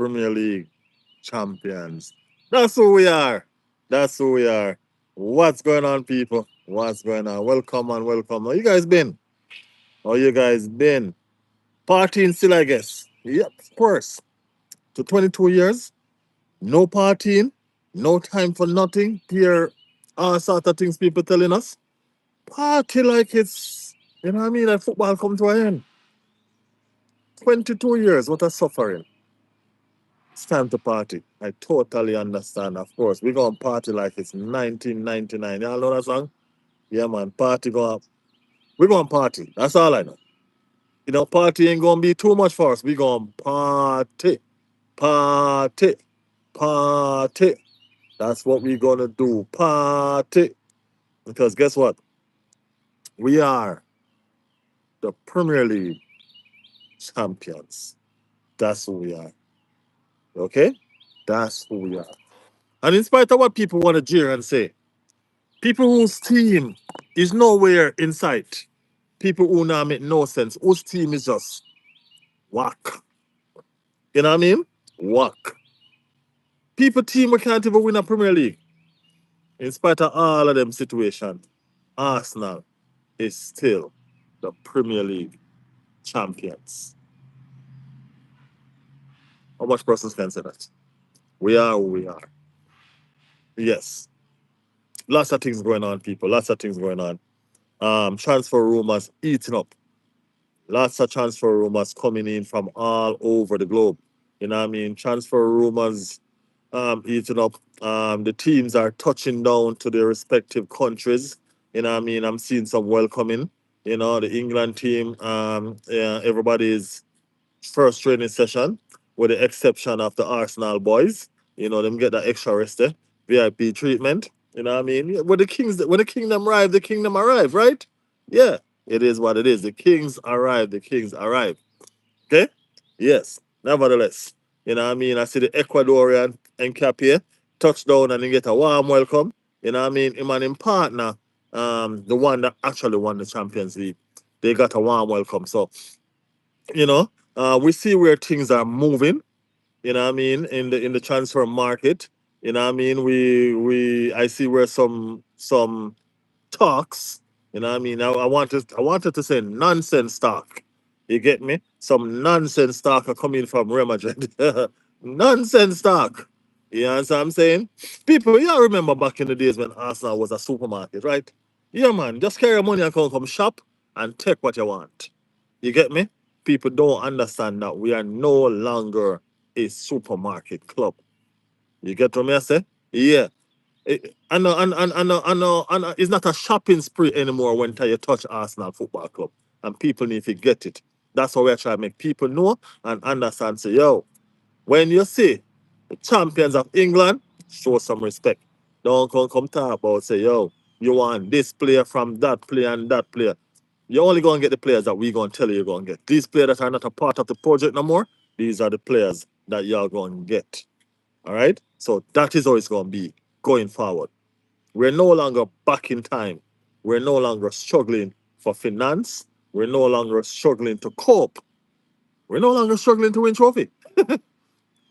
Premier League champions. That's who we are. That's who we are. What's going on, people? What's going on? Welcome and welcome. How you guys been? How you guys been? Partying still, I guess. Yep, of course. To 22 years, no partying, no time for nothing. Here are sort of things people telling us. Party like it's, you know what I mean, like football come to an end. 22 years, what a suffering. It's time to party. I totally understand, of course. We're going to party like it's 1999. Y'all know that song? Yeah, man. Party go up. We're going to party. That's all I know. You know, party ain't going to be too much for us. We're going to party. Party. Party. That's what we're going to do. Party. Because guess what? We are the Premier League champions. That's who we are. Okay? That's who we are. And in spite of what people want to jeer and say, people whose team is nowhere in sight, people who now make no sense, whose team is just whack. You know what I mean? Whack. People team we can't even win a Premier League. In spite of all of them situations, Arsenal is still the Premier League champions. How much persons can say that? We are who we are. Yes. Lots of things going on, people. Lots of things going on. Transfer rumors eating up. Lots of transfer rumors coming in from all over the globe. You know what I mean? Transfer rumors eating up. The teams are touching down to their respective countries. You know what I mean? I'm seeing some welcoming. You know, the England team, yeah, everybody's first training session, with the exception of the Arsenal boys. You know, them get that extra rest there, VIP treatment. You know what I mean? Yeah, when the kingdom arrive, the kingdom arrive, right? Yeah, it is what it is. The kings arrive, the kings arrive. Okay? Yes. Nevertheless, you know what I mean? I see the Ecuadorian NCAP here, touchdown and they get a warm welcome. You know what I mean? Him and him partner, the one that actually won the Champions League, they got a warm welcome. So, you know, we see where things are moving, you know what I mean, in the transfer market. You know what I mean? I see where some talks, you know what I mean? I wanted to say nonsense talk. You get me? Some nonsense talk are coming from Real Madrid. Nonsense talk. You know what I'm saying? People, y'all remember back in the days when Arsenal was a supermarket, right? Yeah, man. Just carry your money and come shop and take what you want. You get me? People don't understand that we are no longer a supermarket club. You get what I say? Yeah. I know. It's not a shopping spree anymore when you touch Arsenal Football Club. And people need to get it. That's how we're trying to make people know and understand. Say, yo, when you see the champions of England, show some respect. Don't come talk about, say, yo, you want this player from that player and that player. You're only going to get the players that we're going to tell you you're going to get. These players that are not a part of the project no more, these are the players that you're going to get. All right? So that is how it's going to be going forward. We're no longer back in time. We're no longer struggling for finance. We're no longer struggling to cope. We're no longer struggling to win trophy.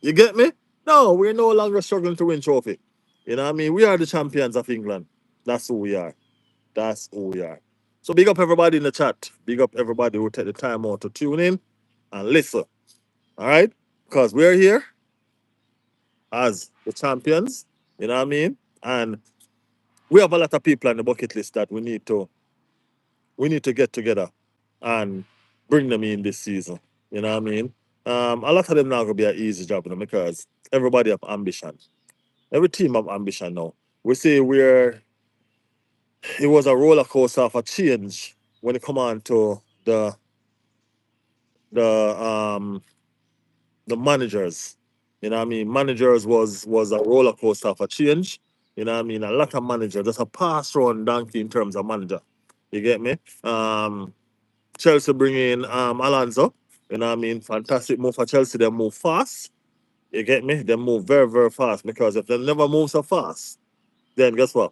You get me? No, we're no longer struggling to win trophy. You know what I mean? We are the champions of England. That's who we are. That's who we are. So big up everybody in the chat. Big up everybody who take the time out to tune in and listen. All right? Because we're here as the champions. You know what I mean? And we have a lot of people on the bucket list that we need to get together and bring them in this season. You know what I mean? A lot of them not gonna be an easy job, you know, because everybody have ambition. Every team have ambition now. We see where it was a roller coaster of a change when it come on to the the managers. You know what I mean? Managers was a roller coaster of a change. You know what I mean? A lot of managers, just a pass run donkey in terms of manager. You get me? Chelsea bring in Alonso. You know what I mean? Fantastic move for Chelsea. They move fast. You get me? They move very, very fast because if they never move so fast, then guess what?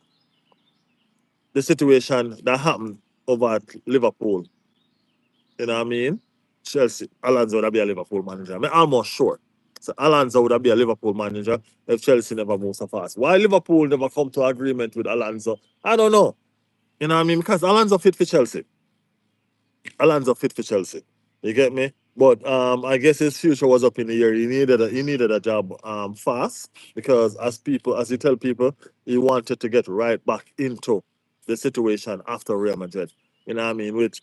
The situation that happened over at Liverpool, you know what I mean? Chelsea, Alonso would be a Liverpool manager. I'm almost sure. So Alonso would have been a Liverpool manager if Chelsea never moved so fast. Why Liverpool never come to agreement with Alonso? I don't know. You know what I mean? Because Alonso fit for Chelsea. Alonso fit for Chelsea. You get me? But I guess his future was up in the air. He needed a job fast because as you tell people, he wanted to get right back into the situation after Real Madrid. You know what I mean? Which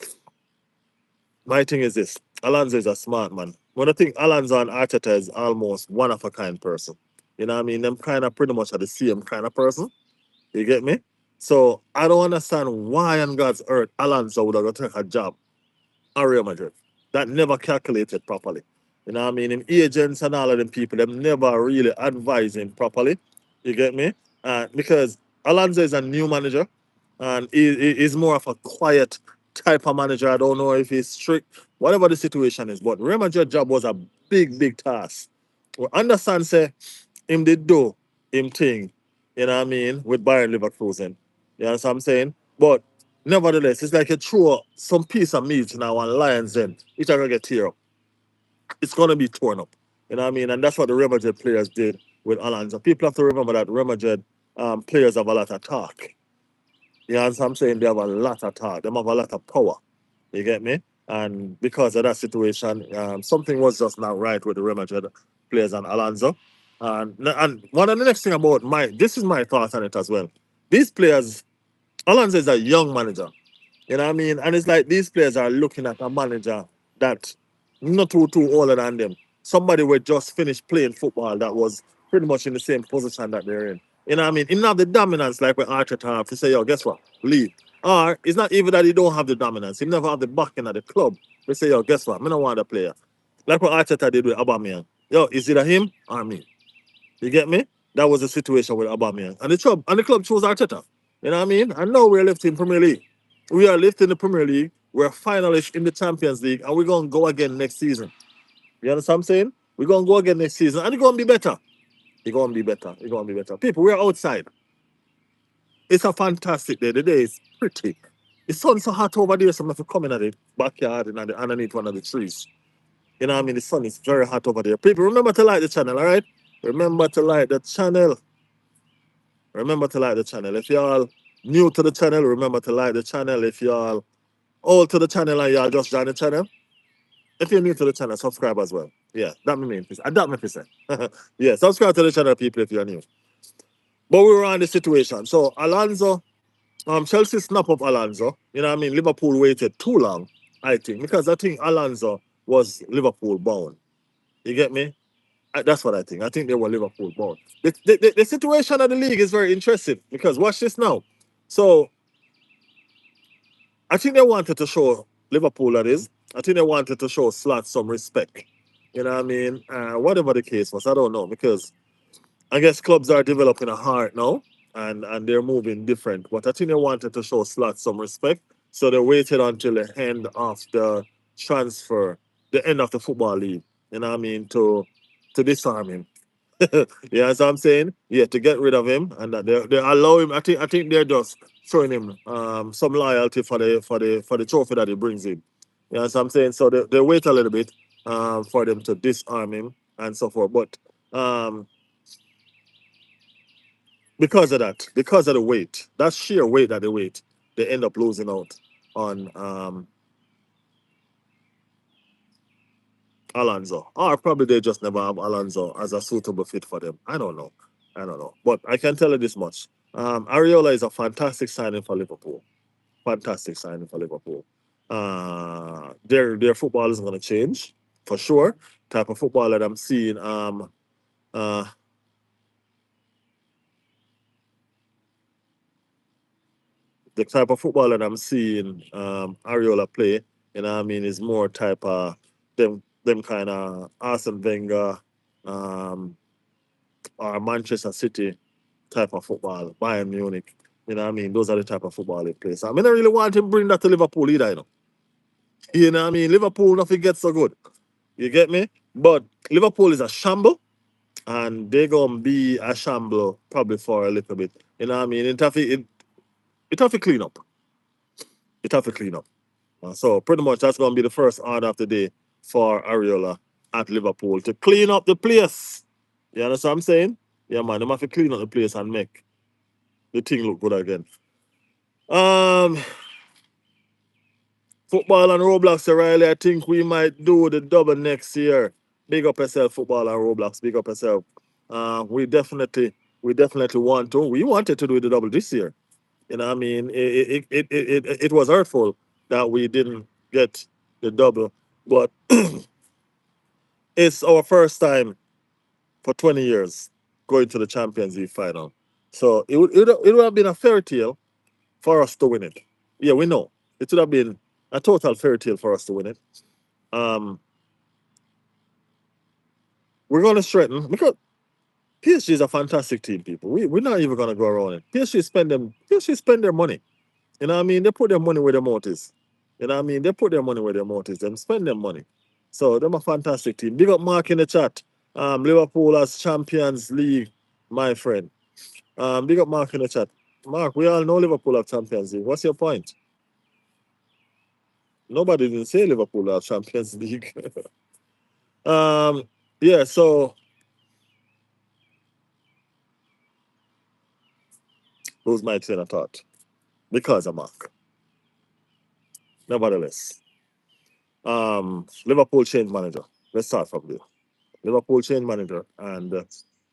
my thing is this: Alonso is a smart man. When I think Alonso and Arteta is almost one of a kind person. You know what I mean? Them kind of pretty much are the same kind of person. You get me? So I don't understand why on God's earth Alonso would have got to take a job at Real Madrid. That never calculated properly. You know what I mean? In agents and all of them people, them never really advising properly. You get me? Because Alonso is a new manager and he's more of a quiet type of manager. I don't know if he's strict, whatever the situation is. But Real Madrid job was a big, big task. We understand, say, him did do him thing, you know what I mean, with Bayern Leverkusen. You know what I'm saying? But nevertheless, it's like you throw some piece of meat now on Lions Den. It's gonna get tear up. It's gonna be torn up. You know what I mean? And that's what the Real Madrid players did with Alonso. People have to remember that Real Madrid players have a lot of talk. You know what I'm saying? They have a lot of talk. They have a lot of power. You get me? And because of that situation, something was just not right with the Real Madrid players and Alonso. And one of the next thing about this is my thoughts on it as well. These players, Alonso is a young manager. You know what I mean? And it's like these players are looking at a manager that not too older than them. Somebody who just finished playing football that was pretty much in the same position that they're in. You know what I mean? He not have the dominance like with Arteta have to say, yo, guess what? Leave. Or it's not even that he don't have the dominance. He never have the backing of the club. They say, yo, guess what? I don't want a player. Like what Arteta did with Aubameyang. Yo, is it a him or me? You get me? That was the situation with Aubameyang. And the club chose Arteta. You know what I mean? And now we're left in Premier League. We are left in the Premier League. We're finalists in the Champions League, and we're gonna go again next season. You understand what I'm saying? We're gonna go again next season, and it's gonna be better. It's gonna be better. It's gonna be better. People, we're outside. It's a fantastic day. The day is pretty. The sun's so hot over there, so I'm have to come in at the backyard and underneath one of the trees. You know what I mean? The sun is very hot over there. People, remember to like the channel, all right? Remember to like the channel. Remember to like the channel. If y'all new to the channel, remember to like the channel. If y'all old to the channel and y'all just join the channel, if you're new to the channel, subscribe as well. Yeah, that me mean. That me say. Yeah, subscribe to the channel, people, if you're new. But we were on the situation. So Alonso, Chelsea snap up Alonso. You know what I mean? Liverpool waited too long, I think, because I think Alonso was Liverpool bound. You get me? That's what I think. I think they were Liverpool bound. The situation of the league is very interesting because watch this now. So I think they wanted to show Liverpool, that is. I think they wanted to show Slot some respect. You know what I mean? Whatever the case was, I don't know because I guess clubs are developing a heart now and they're moving different. But I think they wanted to show Slot some respect, so they waited until the end of the transfer, the end of the football league. You know what I mean? To disarm him. Yeah, as I'm saying, yeah, to get rid of him and that they allow him. I think they're just showing him some loyalty for the trophy that he brings in. Yeah, as I'm saying, so they wait a little bit for them to disarm him and so forth. But um, because of that, because of the weight, that sheer weight that they wait, they end up losing out on Alonso. Or probably they just never have Alonso as a suitable fit for them. I don't know. I don't know. But I can tell you this much. Areola is a fantastic signing for Liverpool. Fantastic signing for Liverpool. Their football is going to change for sure. Type of football that I'm seeing. Uh, the type of football that I'm seeing Areola play, you know what I mean, is more type of them kind of Arsene Wenger um, or Manchester City type of football, Bayern Munich. You know what I mean? Those are the type of football they play. So I mean, I really want him to bring that to Liverpool either, you know. You know what I mean? Liverpool, nothing gets so good. You get me? But Liverpool is a shamble, and they're going to be a shamble probably for a little bit. You know what I mean? It have to clean up. It have to clean up. So pretty much that's going to be the first order of the day for Ariola. at Liverpool to clean up the place. You understand what I'm saying? Yeah, man, they have to clean up the place and make the thing look good again. Um, Football and Roblox, Riley. I think we might do the double next year. Big up yourself, football and Roblox. Big up yourself. We definitely want to. We wanted to do the double this year. You know, what I mean, it was hurtful that we didn't get the double, but it's our first time for 20 years going to the Champions League final. So it would have been a fairy tale for us to win it. Yeah, we know. It would have been a total fairy tale for us to win it. Um, we're going to strengthen because PSG is a fantastic team, people. We're not even going to go around it. PSG spend their money. You know what I mean? They put their money where their mouth is. You know what I mean? They put their money where their mouth is. Them spend their money. So they're a fantastic team. Big up Mark in the chat. Liverpool as Champions League, my friend. Big up Mark in the chat. Mark, we all know Liverpool have Champions League. What's your point? Nobody didn't say Liverpool have Champions League. um, yeah, so who's my train of thought? Because of Mark. Nevertheless, Liverpool changed manager. Let's start from there. Liverpool changed manager, and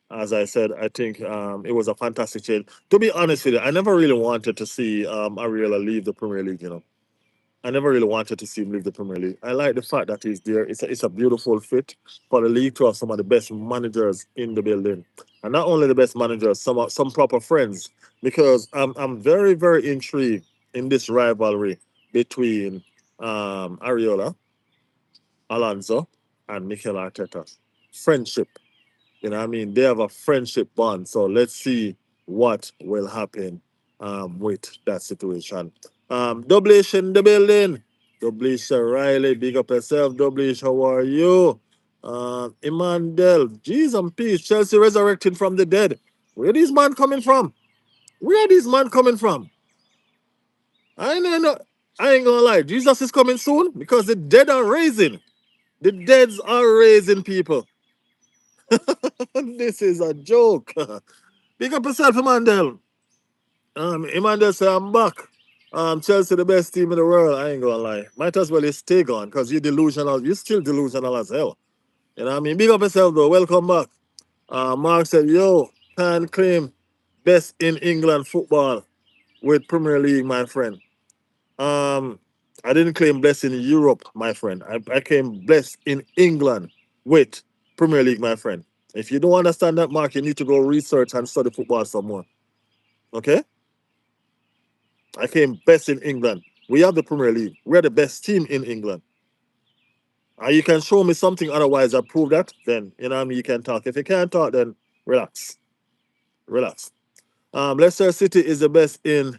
as I said, I think it was a fantastic change. To be honest with you, I never really wanted to see Ariella leave the Premier League. I never really wanted to see him leave the Premier League. I like the fact that he's there. It's a beautiful fit for the league to have some of the best managers in the building, and not only the best managers, some proper friends. Because I'm very very intrigued in this rivalry between Ariola, Alonso, and Mikel Arteta. Friendship. You know what I mean? They have a friendship bond. So let's see what will happen with that situation. Doublish in the building. Doublish Riley, big up yourself. Doublish, how are you? Emmanuel, G's and peace. Chelsea resurrecting from the dead. Where these man coming from? Where these man coming from? I ain't know. I ain't gonna lie. Jesus is coming soon because the dead are raising. The deads are raising people. This is a joke. Big up yourself, Emmanuel. Emmanuel say I'm back. Chelsea the best team in the world. I ain't gonna lie. Might as well you stay gone because you're delusional. You're still delusional as hell. You know what I mean? Big up yourself though. Welcome back. Mark said, yo, can claim best in England football with Premier League, my friend. Um, I didn't claim best in Europe, my friend. I claim best in England with Premier League, my friend. If you don't understand that, Mark, you need to go research and study football some more. Okay? I came best in England. We have the Premier League. We're the best team in England. You can show me something otherwise that prove that, then you know what I mean, you can talk. If you can't talk, then relax. Relax. Leicester City is the best in,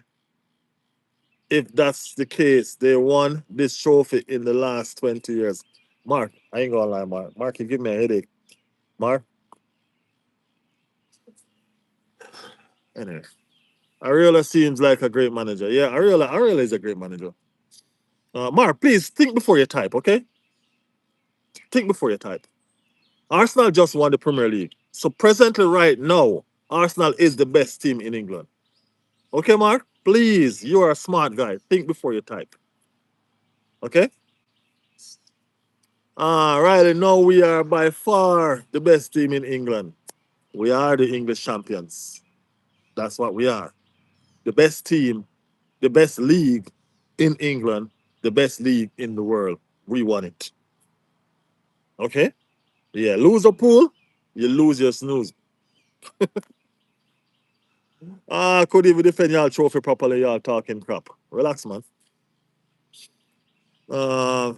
if that's the case. They won this trophy in the last 20 years. Mark, I ain't gonna lie, Mark. Mark, you give me a headache. Mark, anyway. Ariola seems like a great manager. Yeah, Ariola is a great manager. Mark, please think before you type, okay? Think before you type. Arsenal just won the Premier League. So presently, right now, Arsenal is the best team in England. Okay, Mark? Please, you are a smart guy. Think before you type. Okay? Riley, no, we are by far the best team in England. We are the English champions. That's what we are. The best team, the best league in England, the best league in the world. We won it. Okay? Yeah, lose a pool, you lose your snooze. Could even defend y'all trophy properly, y'all talking crap. Relax, man. Uh,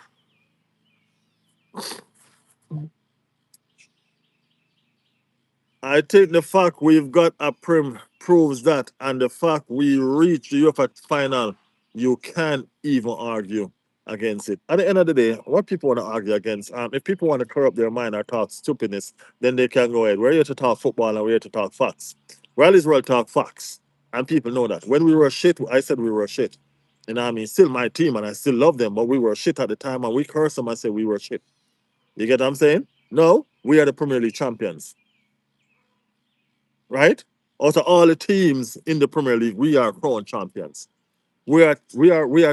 I think the fact we've got a prim proves that, and the fact we reached the UEFA final, you can't even argue against it. At the end of the day, what people want to argue against, if people want to clear up their mind or talk stupidness, then they can go ahead. We're here to talk football and we're here to talk facts. Riley's World talk facts, and people know that. When we were shit, I said we were shit. You know what I mean? Still my team, and I still love them, but we were shit at the time, and we cursed them and said we were shit. You get what I'm saying? No, we are the Premier League champions, right? Out of all the teams in the Premier League, we are crowned champions. We are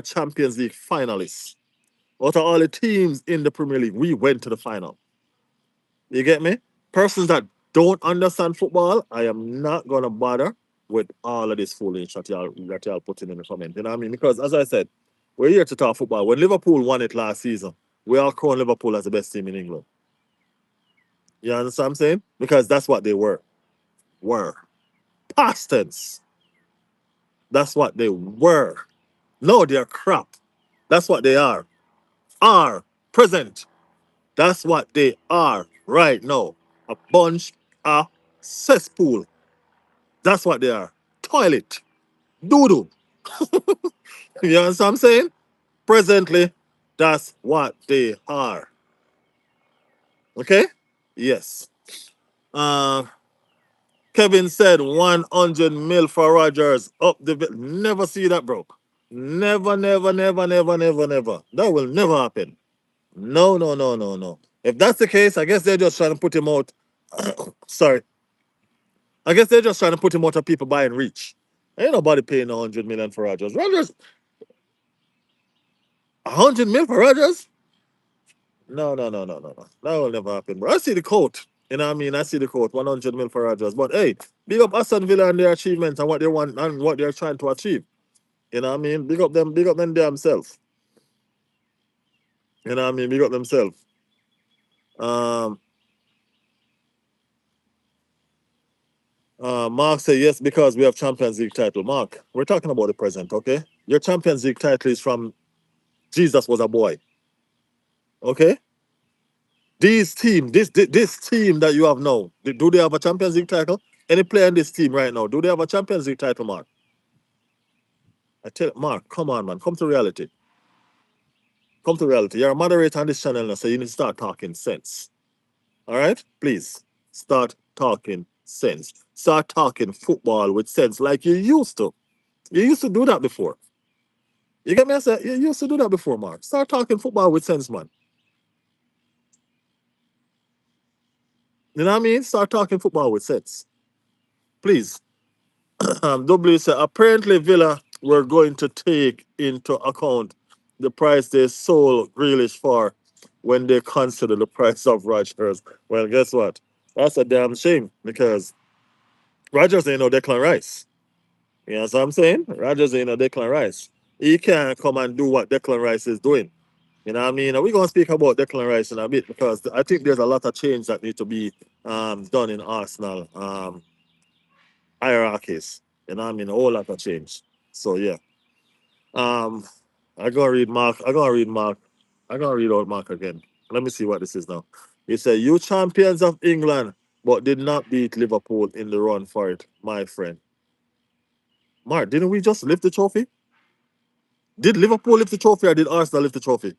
Champions League finalists. Out of all the teams in the Premier League, we went to the final. You get me? Persons that don't understand football, I am not gonna bother with all of this foolish that y'all putting in the comment. You know what I mean? Because as I said, we're here to talk football. When Liverpool won it last season, we all crowned Liverpool as the best team in England. You understand what I'm saying? Because that's what they were. Were. Past tense. That's what they were. No, they're crap. That's what they are. Are. Present. That's what they are right now. A bunch of cesspool. That's what they are. Toilet. Doodoo. You understand what I'm saying? Presently, that's what they are. Okay? Yes. Uh Kevin said 100 mil for Rogers. Up the never see that, bro. Never, never, never, never, never, never. That will never happen. No, no, no, no, no. If that's the case, I guess they're just trying to put him out. Sorry. I guess they're just trying to put him out of people buying reach. Ain't nobody paying 100 million for Rogers. Rogers, 100 mil for Rogers? No, no, no, no, no, no. That will never happen, bro. I see the quote. You know what I mean? I see the quote, 100 mil for Rogers. But hey, big up Aston Villa and their achievements and what they want and what they're trying to achieve. You know what I mean? Big up them themselves. You know what I mean? Big up themselves. Um, Mark said yes because we have Champions League title. Mark, we're talking about the present, okay? Your Champions League title is from Jesus was a boy, okay? This team that you have now, do they have a Champions League title? Any player in this team right now, do they have a Champions League title, Mark? I tell Mark, come on, man, come to reality. Come to reality. You're a moderator on this channel now, so you need to start talking sense. All right? Please start talking sense. Start talking football with sense like you used to. You used to do that before. You get me? I said, you used to do that before, Mark. Start talking football with sense, man. You know what I mean? Start talking football with sense. Please. W said, apparently Villa were going to take into account the price they sold Grealish for when they consider the price of Rodgers. Well, guess what? That's a damn shame because Rodgers ain't no Declan Rice. You know what I'm saying? Rodgers ain't no Declan Rice. He can't come and do what Declan Rice is doing. You know what I mean? And we're going to speak about Declan Rice in a bit because I think there's a lot of change that need to be done in Arsenal hierarchies. You know what I mean? A whole lot of change. So, yeah. Um, I gotta read Mark. I gotta read Mark. I gotta read out Mark again. Let me see what this is now. He said, "You champions of England, but did not beat Liverpool in the run for it, my friend." Mark, didn't we just lift the trophy? Did Liverpool lift the trophy or did Arsenal lift the trophy?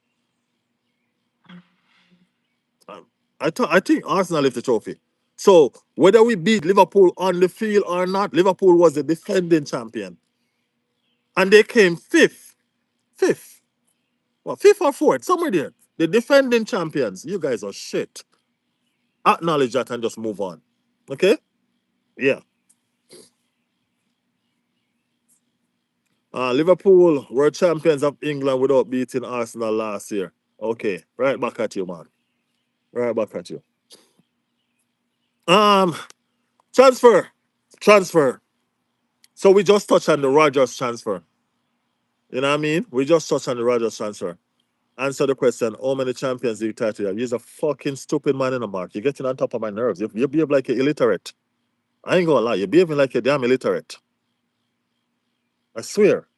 Um, I think Arsenal lift the trophy. So whether we beat Liverpool on the field or not, Liverpool was the defending champion, and they came fifth, fifth, well, fifth or fourth, somewhere there. The defending champions. You guys are shit. Acknowledge that and just move on. Okay? Yeah. Liverpool were champions of England without beating Arsenal last year. Okay. Right back at you, man. Right back at you. Um, transfer. Transfer. So we just touched on the Rogers transfer. You know what I mean? We just touched on the Rogers transfer. Answer the question, how many Champions League titles you have? You're a fucking stupid man in the mark. You're getting on top of my nerves. You behave like you're illiterate. I ain't gonna lie. You're behaving like you're damn illiterate. I swear.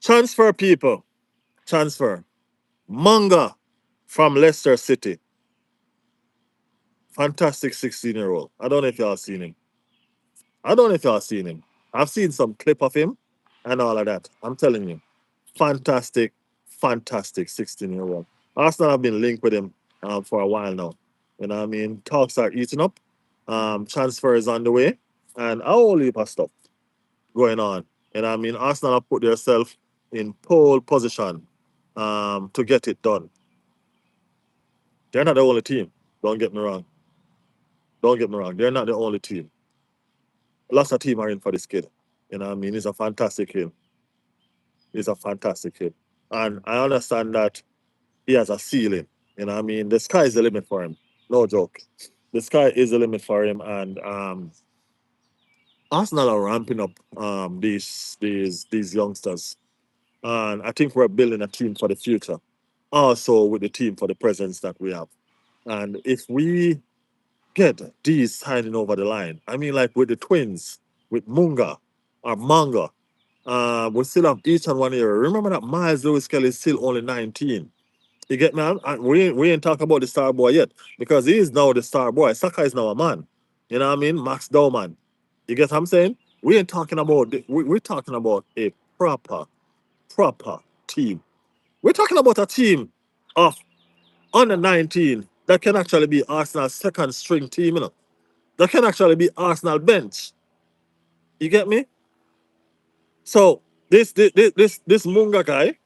Transfer people. Transfer. Manga from Leicester City. Fantastic 16-year-old. I don't know if y'all seen him. I don't know if y'all seen him. I've seen some clip of him and all of that. I'm telling you. Fantastic, fantastic 16-year-old. Arsenal have been linked with him for a while now. You know what I mean? Talks are eating up. Transfer is on the way. And a whole heap of stuff going on. You know what I mean? Arsenal have put themselves in pole position to get it done. They're not the only team. Don't get me wrong. Don't get me wrong. They're not the only team. Lots of teams are in for this kid. You know what I mean? He's a fantastic kid. He's a fantastic kid. And I understand that he has a ceiling. You know what I mean? The sky is the limit for him. No joke. The sky is the limit for him. And Arsenal are ramping up these youngsters. And I think we're building a team for the future. Also with the team for the presence that we have. And if we get these signing over the line, I mean, like with the twins, with Munga or Manga, we still have each and one year. Remember that Miles Lewis Kelly is still only 19. You get me? We ain't talking about the star boy yet because he is now the star boy. Saka is now a man. You know what I mean? Max Dowman. You get what I'm saying? We ain't talking about, we're talking about a proper team. We're talking about a team of under 19 that can actually be Arsenal's second string team, you know? That can actually be Arsenal bench. You get me? So this Munga guy,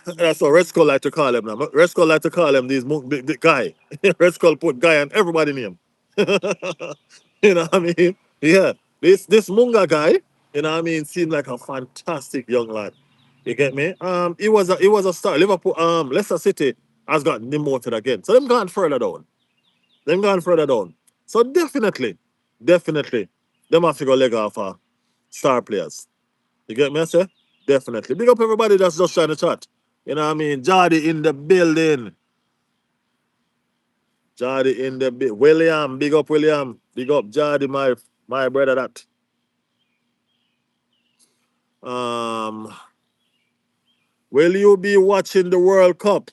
that's what Red Skull like to call him now. Red Skull like to call him the guy. Red Skull put guy on everybody name. You know what I mean? Yeah. This Munga guy, you know what I mean, seemed like a fantastic young lad. You get me? He was a star. Liverpool, Leicester City has got demoted again. So them gone further down. Them gone further down. So definitely, them have to go leg off star players. You get me, I say? Definitely. Big up everybody that's just trying to chat. You know what I mean? Jardy in the building. Jardy in the William, big up William. Big up Jardy, my brother that. Um, will you be watching the World Cup?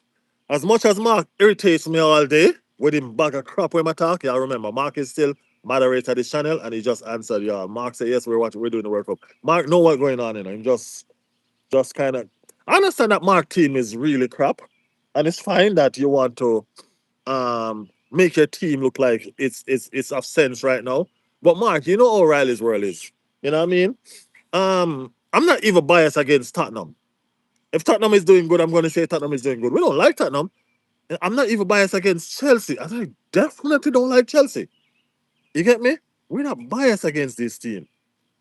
As much as Mark irritates me all day with him bag of crap when I talk, yeah, remember, Mark is still moderator of this channel and he just answered, yeah. Mark said, yes, we're doing the World Cup. Mark know what's going on, you know. Him just kind of I understand that Mark team is really crap. And it's fine that you want to make your team look like it's of sense right now. But Mark, you know how Riley's world is. You know what I mean? I'm not even biased against Tottenham. If Tottenham is doing good, I'm going to say Tottenham is doing good. We don't like Tottenham. I'm not even biased against Chelsea. I definitely don't like Chelsea. You get me? We're not biased against this team.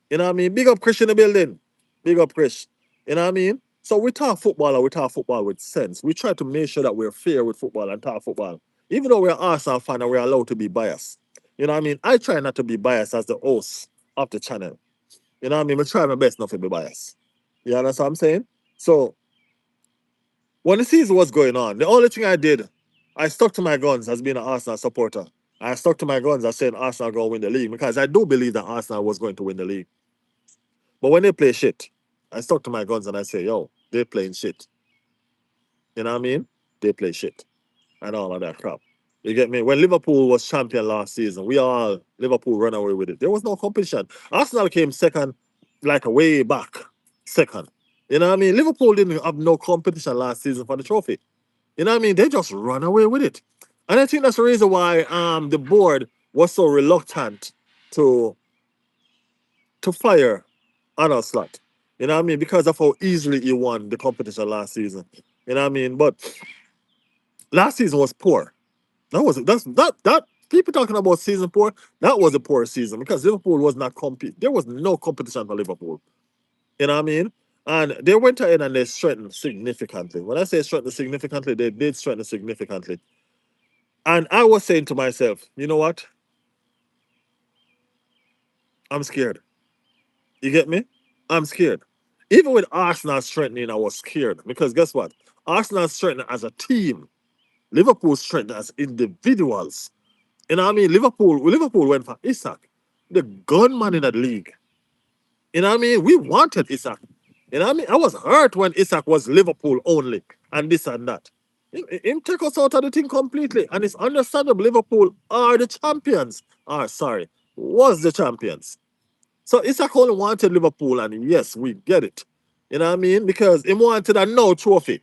You know what I mean? Big up Chris in the building. Big up Chris. You know what I mean? So we talk football and we talk football with sense. We try to make sure that we're fair with football and talk football. Even though we're Arsenal fan and we're allowed to be biased. You know what I mean? I try not to be biased as the host of the channel. You know what I mean? I try my best not to be biased. You understand what I'm saying? So when the season was going on, the only thing I did, I stuck to my guns as being an Arsenal supporter. I stuck to my guns as saying Arsenal going to win the league because I do believe that Arsenal was going to win the league. But when they play shit, I stuck to my guns and I say, yo, they're playing shit. You know what I mean? They play shit and all of that crap. You get me? When Liverpool was champion last season, Liverpool run away with it. There was no competition. Arsenal came second, like way back, second. You know what I mean? Liverpool didn't have no competition last season for the trophy. You know what I mean? They just run away with it. And I think that's the reason why the board was so reluctant to fire Arnold Slot. You know what I mean? Because of how easily he won the competition last season. You know what I mean? But last season was poor. That people talking about season poor, that was a poor season because Liverpool was not compete. There was no competition for Liverpool. You know what I mean? And they went ahead and they strengthened significantly. When I say strengthened significantly, they did strengthen significantly. And I was saying to myself, you know what? I'm scared. You get me? I'm scared. Even with Arsenal strengthening, I was scared because guess what? Arsenal strengthened as a team. Liverpool strengthened as individuals. You know what I mean? Liverpool went for Isak, the gunman in that league. You know what I mean? We wanted Isak. You know what I mean? I was hurt when Isak was Liverpool only and this and that. Him take us out of the thing completely. And it's understandable Liverpool are the champions. Sorry, was the champions. So Isak only wanted Liverpool, and yes, we get it. You know what I mean? Because he wanted a no trophy.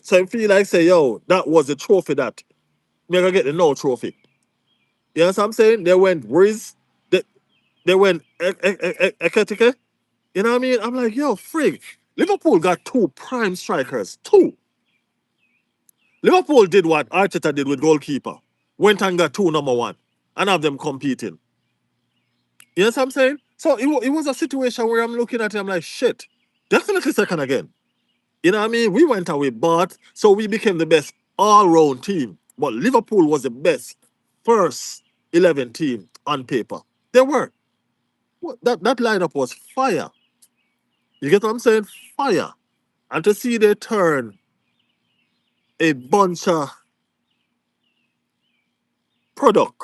So he feel like say, yo, that was the trophy that we're gonna get the no trophy. You know what I'm saying? They went Riz, they went Eketike. You know what I mean? I'm like, yo, frig. Liverpool got two prime strikers. Two. Liverpool did what Arteta did with goalkeeper. Went and got two number one and have them competing. You know what I'm saying? So it was a situation where I'm looking at it, I'm like, shit, definitely second again. You know what I mean? We went and we bought, so we became the best all-round team. But Liverpool was the best first 11 team on paper. They were. That lineup was fire. You get what I'm saying? Fire. And to see they turn a bunch of product,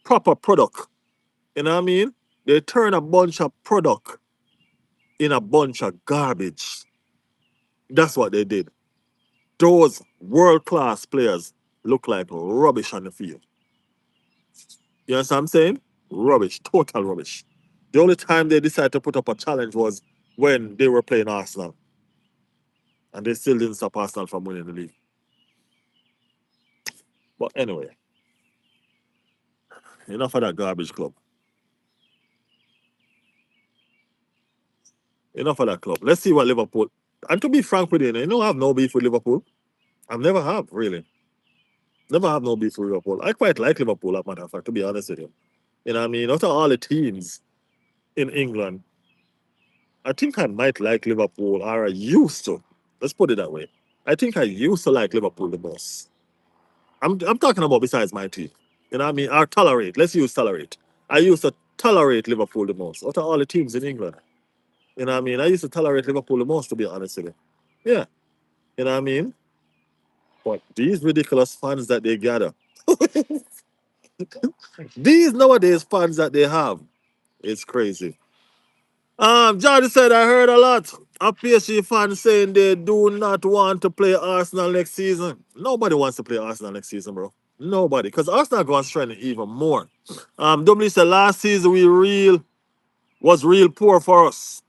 proper product. You know what I mean? They turn a bunch of product in a bunch of garbage. That's what they did. Those world class players look like rubbish on the field. You know what I'm saying? Rubbish, total rubbish. The only time they decided to put up a challenge was when they were playing Arsenal. And they still didn't stop Arsenal from winning the league. But anyway, enough of that garbage club. Enough of that club. Let's see what Liverpool. And to be frank with you, I have no beef with Liverpool. I've never have, really. Never have no beef with Liverpool. I quite like Liverpool, as a matter of fact, to be honest with you. You know what I mean? Out of all the teams in England, I think I might like Liverpool, or I used to. Let's put it that way. I think I used to like Liverpool the most. I'm talking about besides my team. You know what I mean? Or tolerate. Let's use tolerate. I used to tolerate Liverpool the most. Out of all the teams in England. You know what I mean? I used to tolerate Liverpool the most, to be honest with you. Yeah. You know what I mean? But these ridiculous fans that they gather, these nowadays fans that they have, it's crazy. Jordan said I heard a lot of PSG fans saying they do not want to play Arsenal next season. Nobody wants to play Arsenal next season, bro. Nobody, because Arsenal going to strengthen even more. W said last season was real poor for us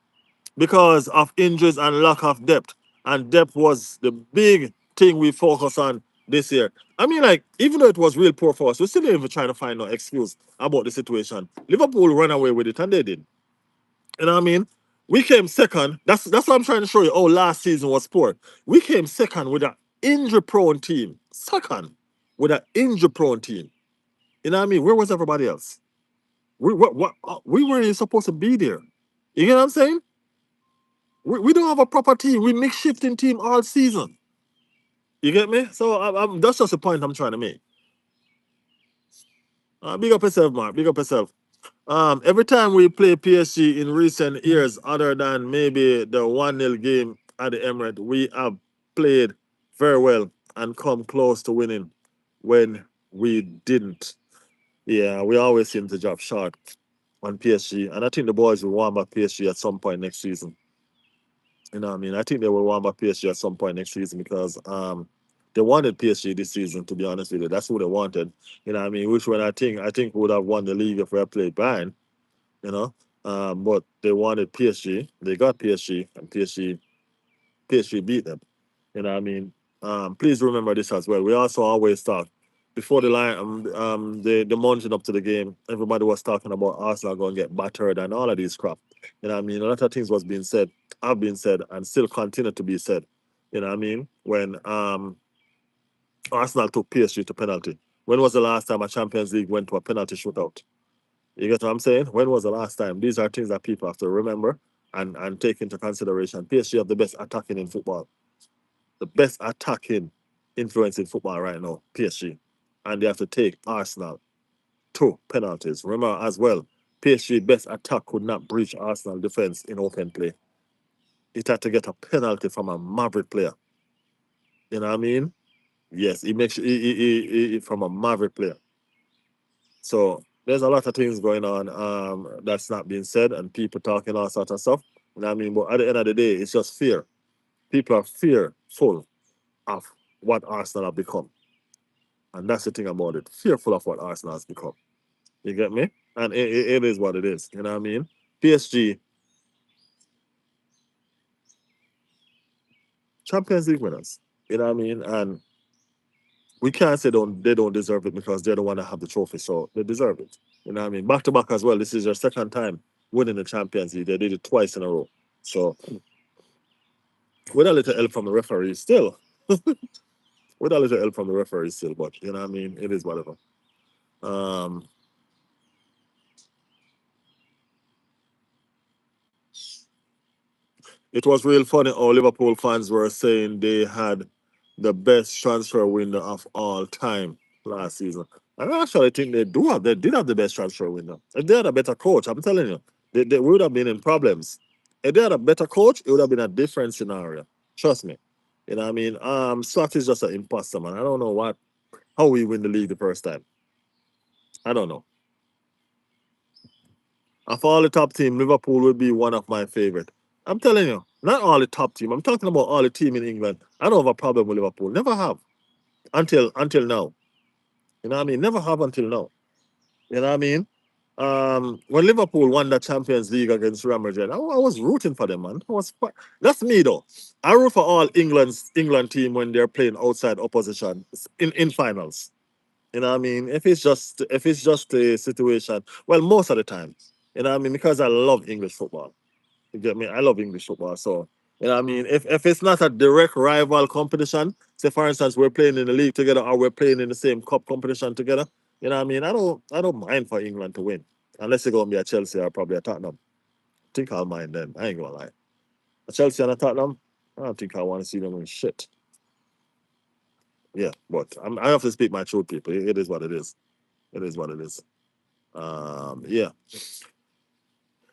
because of injuries and lack of depth, and depth was the big thing we focus on this year. I mean, like even though it was real poor for us, we still even trying to find no excuse about the situation. Liverpool ran away with it, and they did. You know what I mean? We came second. That's what I'm trying to show you. Oh, last season was poor. We came second with an injury-prone team. Second with an injury-prone team. You know what I mean? Where was everybody else? We weren't even supposed to be there. You get what I'm saying? We don't have a proper team. We make shifting team all season. You get me? So that's just the point I'm trying to make. Big up yourself, Mark. Big up yourself. Every time we play PSG in recent years, other than maybe the 1-0 game at the Emirates, we have played very well and come close to winning when we didn't. Yeah, we always seem to drop short on PSG. And I think the boys will warm up PSG at some point next season. You know what I mean? I think they will warm up PSG at some point next season because they wanted PSG this season, to be honest with you. That's who they wanted. You know what I mean? Which one I think would have won the league if we had played Bayern, you know. But they wanted PSG. They got PSG, and PSG beat them. You know what I mean? Please remember this as well. We also always talk before the line, the mounting up to the game. Everybody was talking about Arsenal going to get battered and all of these crap. You know what I mean? A lot of things was being said, have been said, and still continue to be said. You know what I mean? When Arsenal took PSG to penalty. When was the last time a Champions League went to a penalty shootout? You get what I'm saying? When was the last time? These are things that people have to remember and take into consideration. PSG have the best attacking in football, the best attacking influence in football right now, PSG. And they have to take Arsenal to penalties. Remember as well, PSG best attack could not breach Arsenal defense in open play. It had to get a penalty from a Maverick player. You know what I mean? Yes, he makes from a Maverick player. So there's a lot of things going on that's not being said and people talking all sorts of stuff. You know what I mean? But at the end of the day, it's just fear. People are fearful of what Arsenal have become. And that's the thing about it. Fearful of what Arsenal has become. You get me? And it is what it is. You know what I mean? PSG, Champions League winners. You know what I mean? And we can't say they don't deserve it because they're the one that have the trophy. So they deserve it. You know what I mean? Back to back as well. This is their second time winning the Champions League. They did it twice in a row. So with a little help from the referee still. With a little help from the referee still, but you know what I mean? It is whatever. Um, it was real funny how Liverpool fans were saying they had the best transfer window of all time last season. I actually think they did have the best transfer window. If they had a better coach, I'm telling you, they would have been in problems. If they had a better coach, it would have been a different scenario. Trust me. You know what I mean? Slot is just an imposter, man. I don't know how we win the league the first time. I don't know. Of all the top team, Liverpool would be one of my favorite. I'm telling you, not all the top team. I'm talking about all the team in England. I don't have a problem with Liverpool. Never have until now. You know what I mean? Never have until now. You know what I mean? When Liverpool won the Champions League against Real Madrid, I was rooting for them, man. That's me though. I root for all England team when they're playing outside opposition in finals. You know what I mean? If it's just a situation, well, most of the time, you know what I mean? Because I love English football. You get me? I love English football. So, you know what I mean? If it's not a direct rival competition, say for instance, we're playing in the league together or we're playing in the same cup competition together, you know what I mean? I don't mind for England to win. Unless it's gonna be a Chelsea or probably a Tottenham. I think I'll mind them. I ain't gonna lie. A Chelsea and a Tottenham, I don't think I want to see them win shit. Yeah, but I have to speak my truth, people. It is what it is. It is what it is. Yeah.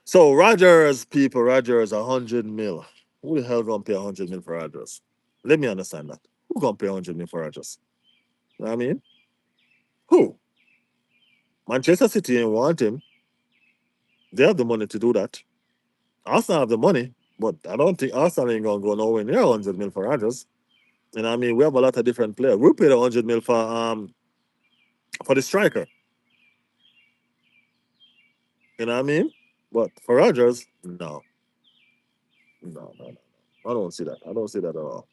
So Rogers, people, Rogers, 100 mil. Who the hell gonna pay 100 mil for Rogers? Let me understand that. Who gonna pay 100 mil for Rogers? You know what I mean? Who? Manchester City ain't want him. They have the money to do that. Arsenal have the money, but I don't think Arsenal ain't gonna go nowhere near 100 mil for Rogers. You know what I mean? We have a lot of different players. We paid 100 mil for the striker. You know what I mean? But for Rogers, no. No, no, no. I don't see that. I don't see that at all.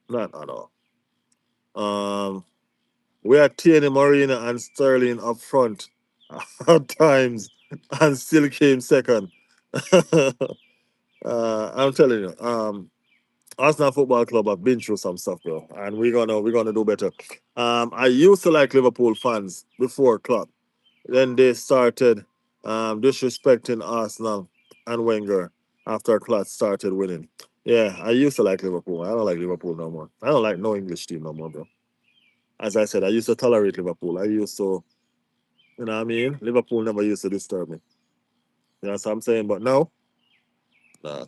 Not at all. Um We had Tierney, Marina, and Sterling up front at times and still came second. I'm telling you, Arsenal Football Club have been through some stuff, bro, and we're gonna do better. I used to like Liverpool fans before Klopp. Then they started disrespecting Arsenal and Wenger after Klopp started winning. Yeah, I used to like Liverpool. I don't like Liverpool no more. I don't like no English team no more, bro. As I said, I used to tolerate Liverpool. I used to, you know what I mean? Liverpool never used to disturb me. You know what I'm saying? But now, nah,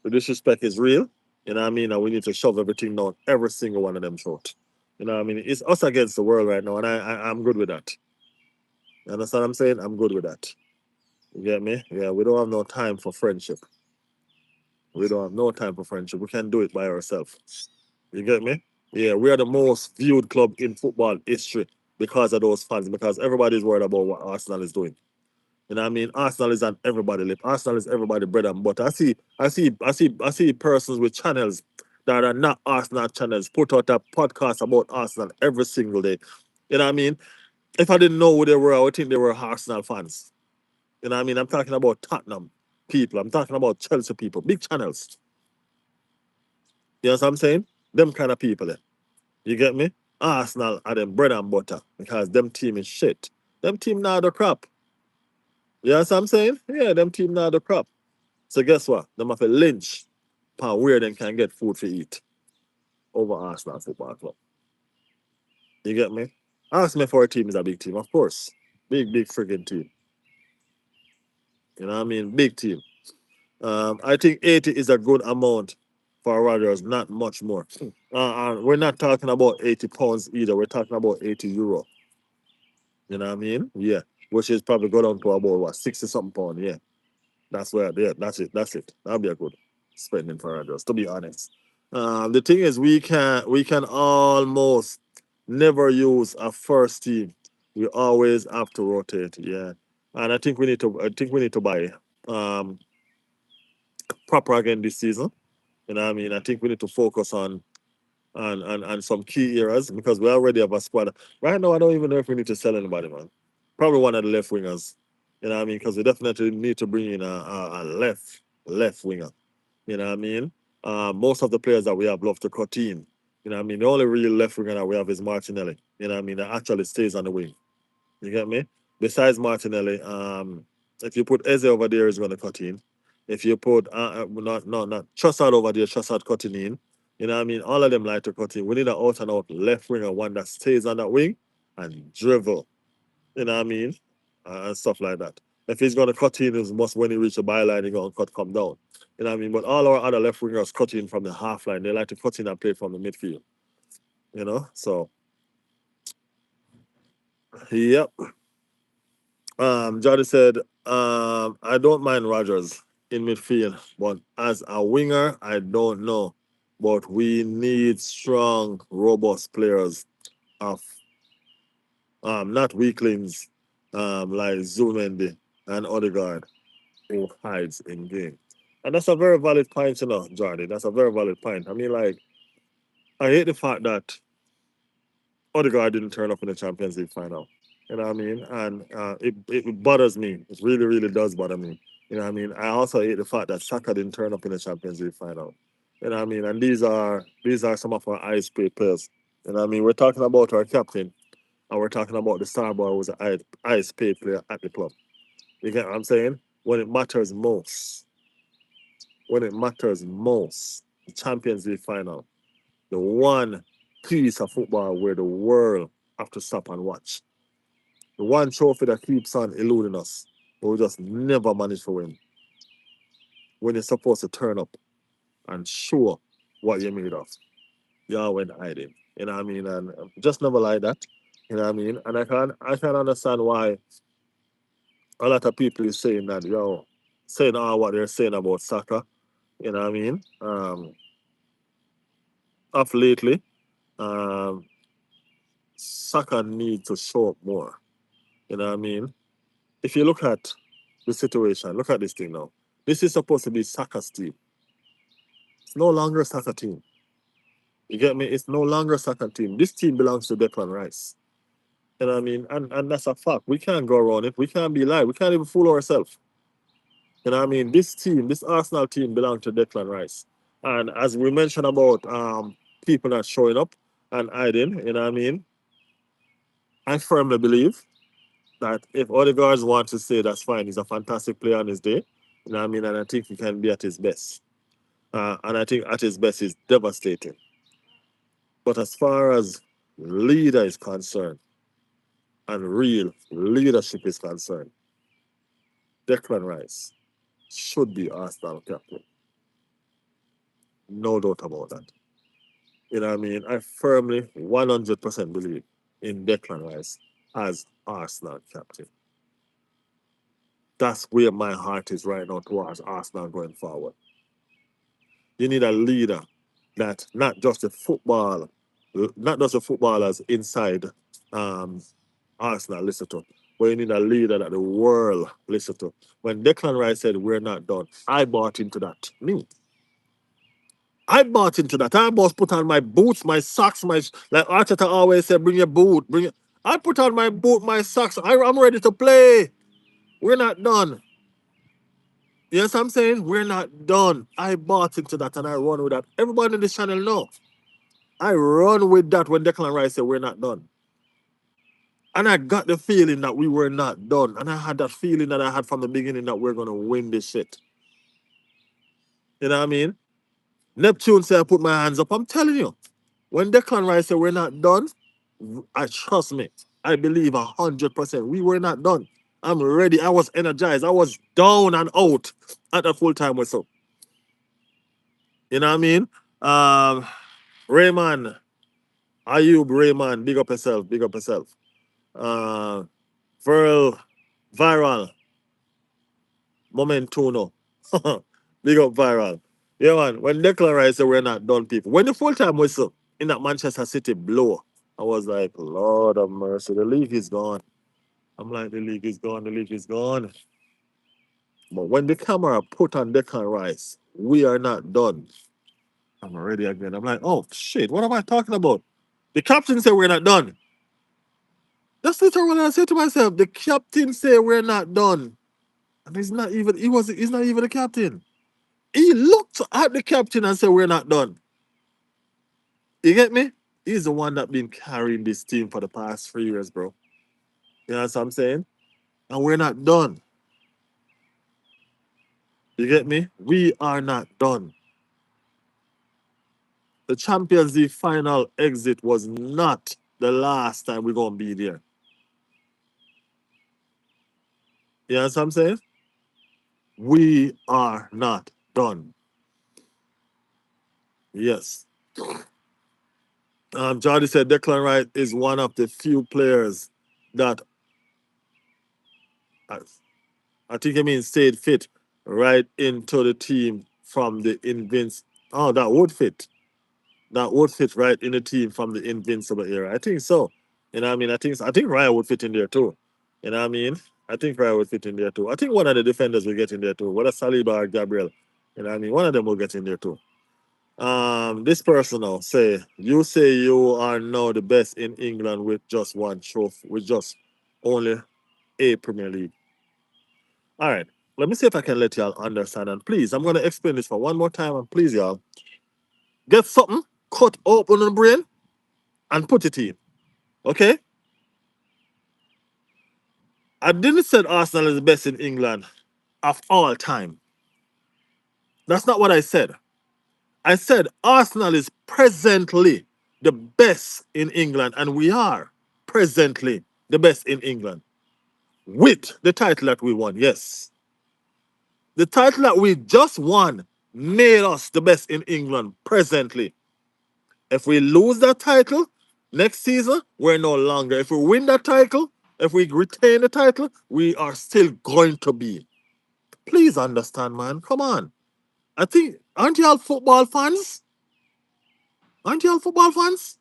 the disrespect is real. You know what I mean? And we need to shove everything down every single one of them throat. You know what I mean? It's us against the world right now, and I'm good with that. You understand what I'm saying? I'm good with that. You get me? Yeah, we don't have no time for friendship. We don't have no time for friendship. We can do it by ourselves. You get me? Yeah, we are the most viewed club in football history because of those fans, because everybody's worried about what Arsenal is doing. You know what I mean? Arsenal is on everybody lip. Arsenal is everybody bread and butter. I see persons with channels that are not Arsenal channels put out a podcast about Arsenal every single day. You know what I mean? If I didn't know who they were, I would think they were Arsenal fans. You know what I mean? I'm talking about Tottenham people. I'm talking about Chelsea people. Big channels. You know what I'm saying? Them kind of people. You get me? Arsenal are them bread and butter because them team is shit. Them team now the crap. You know what I'm saying? Yeah, them team now the crap. So guess what? Them have a lynch upon where they can get food to eat over Arsenal Football Club. You get me? Arsenal for a team is a big team, of course. Big, big friggin' team. You know what I mean? Big team. I think 80 is a good amount for Rodgers, not much more. We're not talking about 80 pounds either. We're talking about 80 euro. You know what I mean? Yeah. Which is probably go down to about what, 60 something pound. Yeah. That's where, yeah, that's it. That's it. That'll be a good spending for Rodgers, to be honest. The thing is, we can almost never use a first team. We always have to rotate. Yeah, and I think we need to buy um proper again this season. You know what I mean? I think we need to focus on some key areas because we already have a squad. Right now, I don't even know if we need to sell anybody, man. Probably one of the left wingers. You know what I mean? Because we definitely need to bring in a left winger. You know what I mean? Most of the players that we have love to cut in. You know what I mean? The only real left winger that we have is Martinelli. You know what I mean? That actually stays on the wing. You get me? Besides Martinelli, if you put Eze over there, he's going to cut in. If you put not Trossard over there, Trossard cutting in. You know what I mean? All of them like to cut in. We need an out and out left winger, one that stays on that wing and dribble. You know what I mean? And stuff like that. If he's going to cut in, it's must when he reach the byline, he's going to cut come down. You know what I mean? But all our other left wingers cut in from the half line. They like to cut in and play from the midfield. You know? So, yep. Jody said, I don't mind Rogers in midfield, but as a winger, I don't know. But we need strong, robust players of not weaklings like Zumendi and Odegaard who hides in game. And that's a very valid point, you know, Jordy. That's a very valid point. I mean, like, I hate the fact that Odegaard didn't turn up in the Champions League final. You know what I mean? And it bothers me. It really, really does bother me. You know what I mean? I also hate the fact that Saka didn't turn up in the Champions League final. You know what I mean? And these are some of our highest paid players. You know what I mean? We're talking about our captain, and we're talking about the star boy who's the highest paid player at the club. You get what I'm saying? When it matters most, the Champions League final, the one piece of football where the world have to stop and watch. The one trophy that keeps on eluding us, but we just never manage to win. When you're supposed to turn up and show what you're made of, you all went hiding. You know what I mean? And just never like that. You know what I mean? And I can understand why a lot of people is saying that, saying all what they're saying about soccer. You know what I mean? Of lately, um, soccer needs to show up more. You know what I mean? If you look at the situation, look at this thing now. This is supposed to be soccer's team. It's no longer a soccer team. You get me? It's no longer a soccer team. This team belongs to Declan Rice. You know what I mean? And that's a fact. We can't go around it. We can't be live. We can't even fool ourselves. You know what I mean? This team, this Arsenal team belongs to Declan Rice. And as we mentioned about people not showing up and hiding, you know what I mean? I firmly believe that if Odegaard wants to say that's fine, he's a fantastic player on his day. You know what I mean? And I think he can be at his best. And I think at his best is devastating. But as far as leader is concerned and real leadership is concerned, Declan Rice should be Arsenal captain. No doubt about that. You know what I mean? I firmly 100% believe in Declan Rice as Arsenal captain. That's where my heart is right now towards Arsenal going forward. You need a leader that not just the footballers inside um, Arsenal listen to, but you need a leader that the world listen to. When Declan Rice said we're not done, I bought into that. Me, I bought into that. I must put on my boots, my socks, like Arteta always said, bring your boot, bring it. I put on my boot, my socks. I'm ready to play. We're not done. Yes, I'm saying we're not done. I bought into that and I run with that. Everybody in this channel know. I run with that when Declan Rice said we're not done. And I got the feeling that we were not done. And I had that feeling that I had from the beginning that we're gonna win this shit. You know what I mean? Neptune said I put my hands up. I'm telling you, when Declan Rice said we're not done, I trust me. I believe 100%. We were not done. I'm ready. I was energized. I was down and out at a full time whistle. You know what I mean? Rayman, Ayub, Rayman, big up yourself, big up yourself. Uh, Virl, Viral, Momentuno, big up Viral. Yeah, man, when Declan Rice said we're not done, people, when the full time whistle in that Manchester City blow, I was like, Lord of mercy, the league is gone. I'm like, the league is gone, the league is gone. But when the camera put on Declan Rice, we are not done. I'm ready again. I'm like, oh shit, what am I talking about? The captain said we're not done. That's literally what I said to myself. The captain said we're not done. And he's not even the captain. He looked at the captain and said, "We're not done." You get me? He's the one that been carrying this team for the past 3 years, bro. You know what I'm saying? And we're not done. You get me? We are not done. The Champions League final exit was not the last time we're gonna be there. You know what I'm saying? We are not done. Yes. Jordy said Declan Rice is one of the few players that I, I think I mean stayed fit right into the team from the Invince. Oh, that would fit. That would fit right in the team from the Invincible era. I think so. You know what I mean? I think Ryan would fit in there too. You know what I mean? I think Ryan would fit in there too. I think one of the defenders will get in there too. Whether Saliba or Gabriel. You know what I mean? One of them will get in there too. This person now say you are now the best in England with just one trophy, with just only a Premier League. All right, let me see if I can let y'all understand. And please, I'm gonna explain this for one more time. And please, y'all, get something, cut open the brain, and put it in. Okay? I didn't say Arsenal is the best in England of all time. That's not what I said. I said Arsenal is presently the best in England, and we are presently the best in England with the title that we won. Yes. The title that we just won made us the best in England presently. If we lose that title next season, we're no longer. If we win that title, if we retain the title, we are still going to be. Please understand, man. Come on. I think, aren't y'all football fans? Aren't y'all football fans?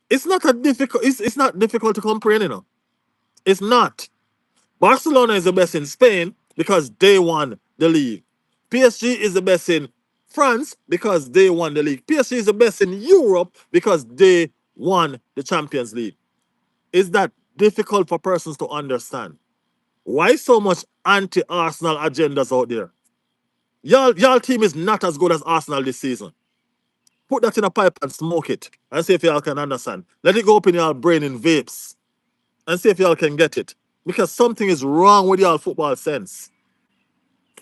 It's not difficult to comprehend, you know. It's not. Barcelona is the best in Spain because they won the league. PSG is the best in France because they won the league. PSG is the best in Europe because they won the Champions League. Is that difficult for persons to understand? Why so much anti-Arsenal agendas out there? Y'all team is not as good as Arsenal this season. Put that in a pipe and smoke it and see if y'all can understand. Let it go up in y'all brain in vapes and see if y'all can get it. Because something is wrong with y'all football sense.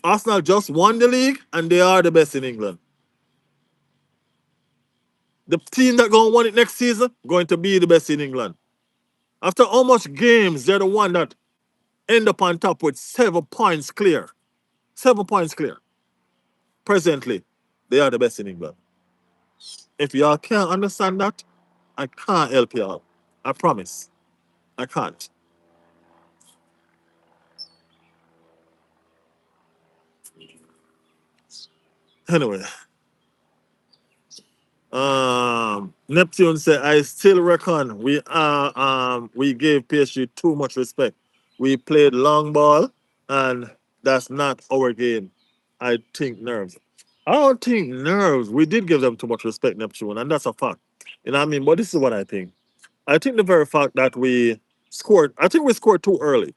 Arsenal just won the league and they are the best in England. The team that going to win it next season going to be the best in England. After how much games, they're the one that end up on top with 7 points clear. 7 points clear. Presently, they are the best in England. If y'all can't understand that, I can't help y'all. I promise. I can't. Anyway, Neptune said, I still reckon we gave PSG too much respect. We played long ball and that's not our game. I think nerves. I don't think nerves. We did give them too much respect, Neptune, and that's a fact. You know what I mean? But this is what I think. I think the very fact that I think we scored too early.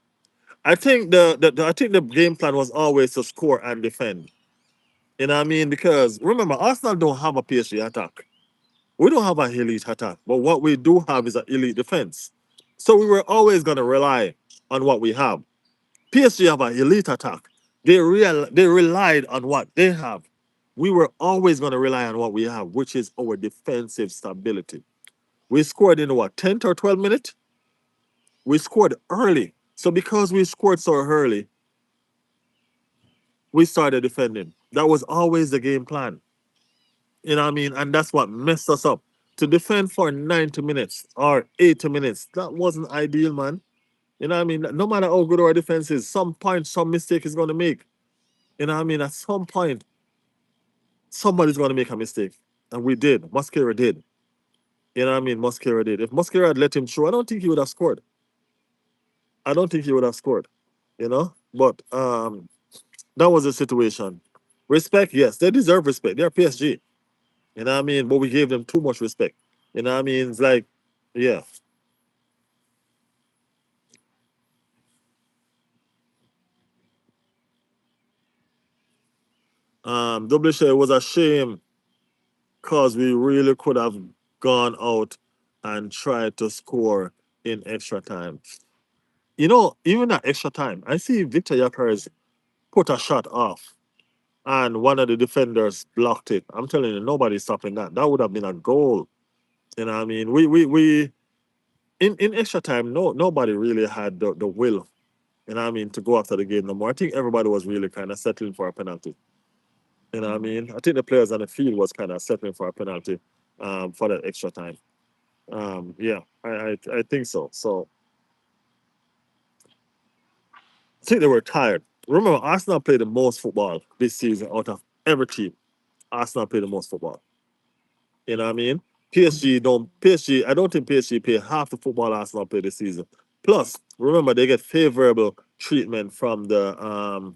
I think I think the game plan was always to score and defend. You know what I mean? Because remember, Arsenal don't have a PSG attack. We don't have an elite attack, but what we do have is an elite defense. So we were always going to rely on what we have. PSG have an elite attack. They relied on what they have. We were always going to rely on what we have, which is our defensive stability. We scored in what, 10th or 12th minute? We scored early. So because we scored so early, we started defending. That was always the game plan. You know what I mean? And that's what messed us up. To defend for 90 minutes or 80 minutes, that wasn't ideal, man. You know what I mean? No matter how good our defense is, some point, some mistake is going to make. You know what I mean? At some point, somebody's going to make a mistake. And we did. Mosquera did. You know what I mean? Mosquera did. If Mosquera had let him through, I don't think he would have scored. I don't think he would have scored. You know? But that was the situation. Respect, yes. They deserve respect. They're PSG. You know what I mean? But we gave them too much respect. You know what I mean? It's like, yeah. Double share was a shame because we really could have gone out and tried to score in extra time. You know, even at extra time, I see Victor Yakers put a shot off and one of the defenders blocked it. I'm telling you, nobody's stopping that. That would have been a goal. You know what I mean? We in extra time, nobody really had the will, you know what I mean, to go after the game no more. I think everybody was really kind of settling for a penalty. You know what I mean? I think the players on the field was kind of settling for a penalty for that extra time. Yeah, I think so. So I think they were tired. Remember, Arsenal played the most football this season out of every team. Arsenal played the most football. You know what I mean? PSG, I don't think PSG play half the football Arsenal play this season. Plus, remember they get favorable treatment from the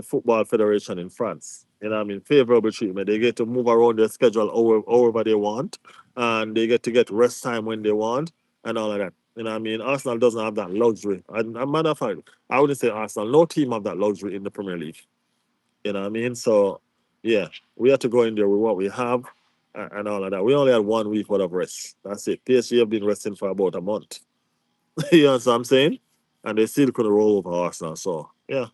football federation in France. You know what I mean? Favorable treatment. They get to move around their schedule however they want, and they get rest time when they want, and all of that. You know what I mean? Arsenal doesn't have that luxury. And a matter of fact, I wouldn't say Arsenal. No team have that luxury in the Premier League. You know what I mean? So, yeah, we have to go in there with what we have and all of that. We only had 1 week worth of rest. That's it. PSG have been resting for about a month. You know what I'm saying? And they still couldn't roll over Arsenal. So, yeah.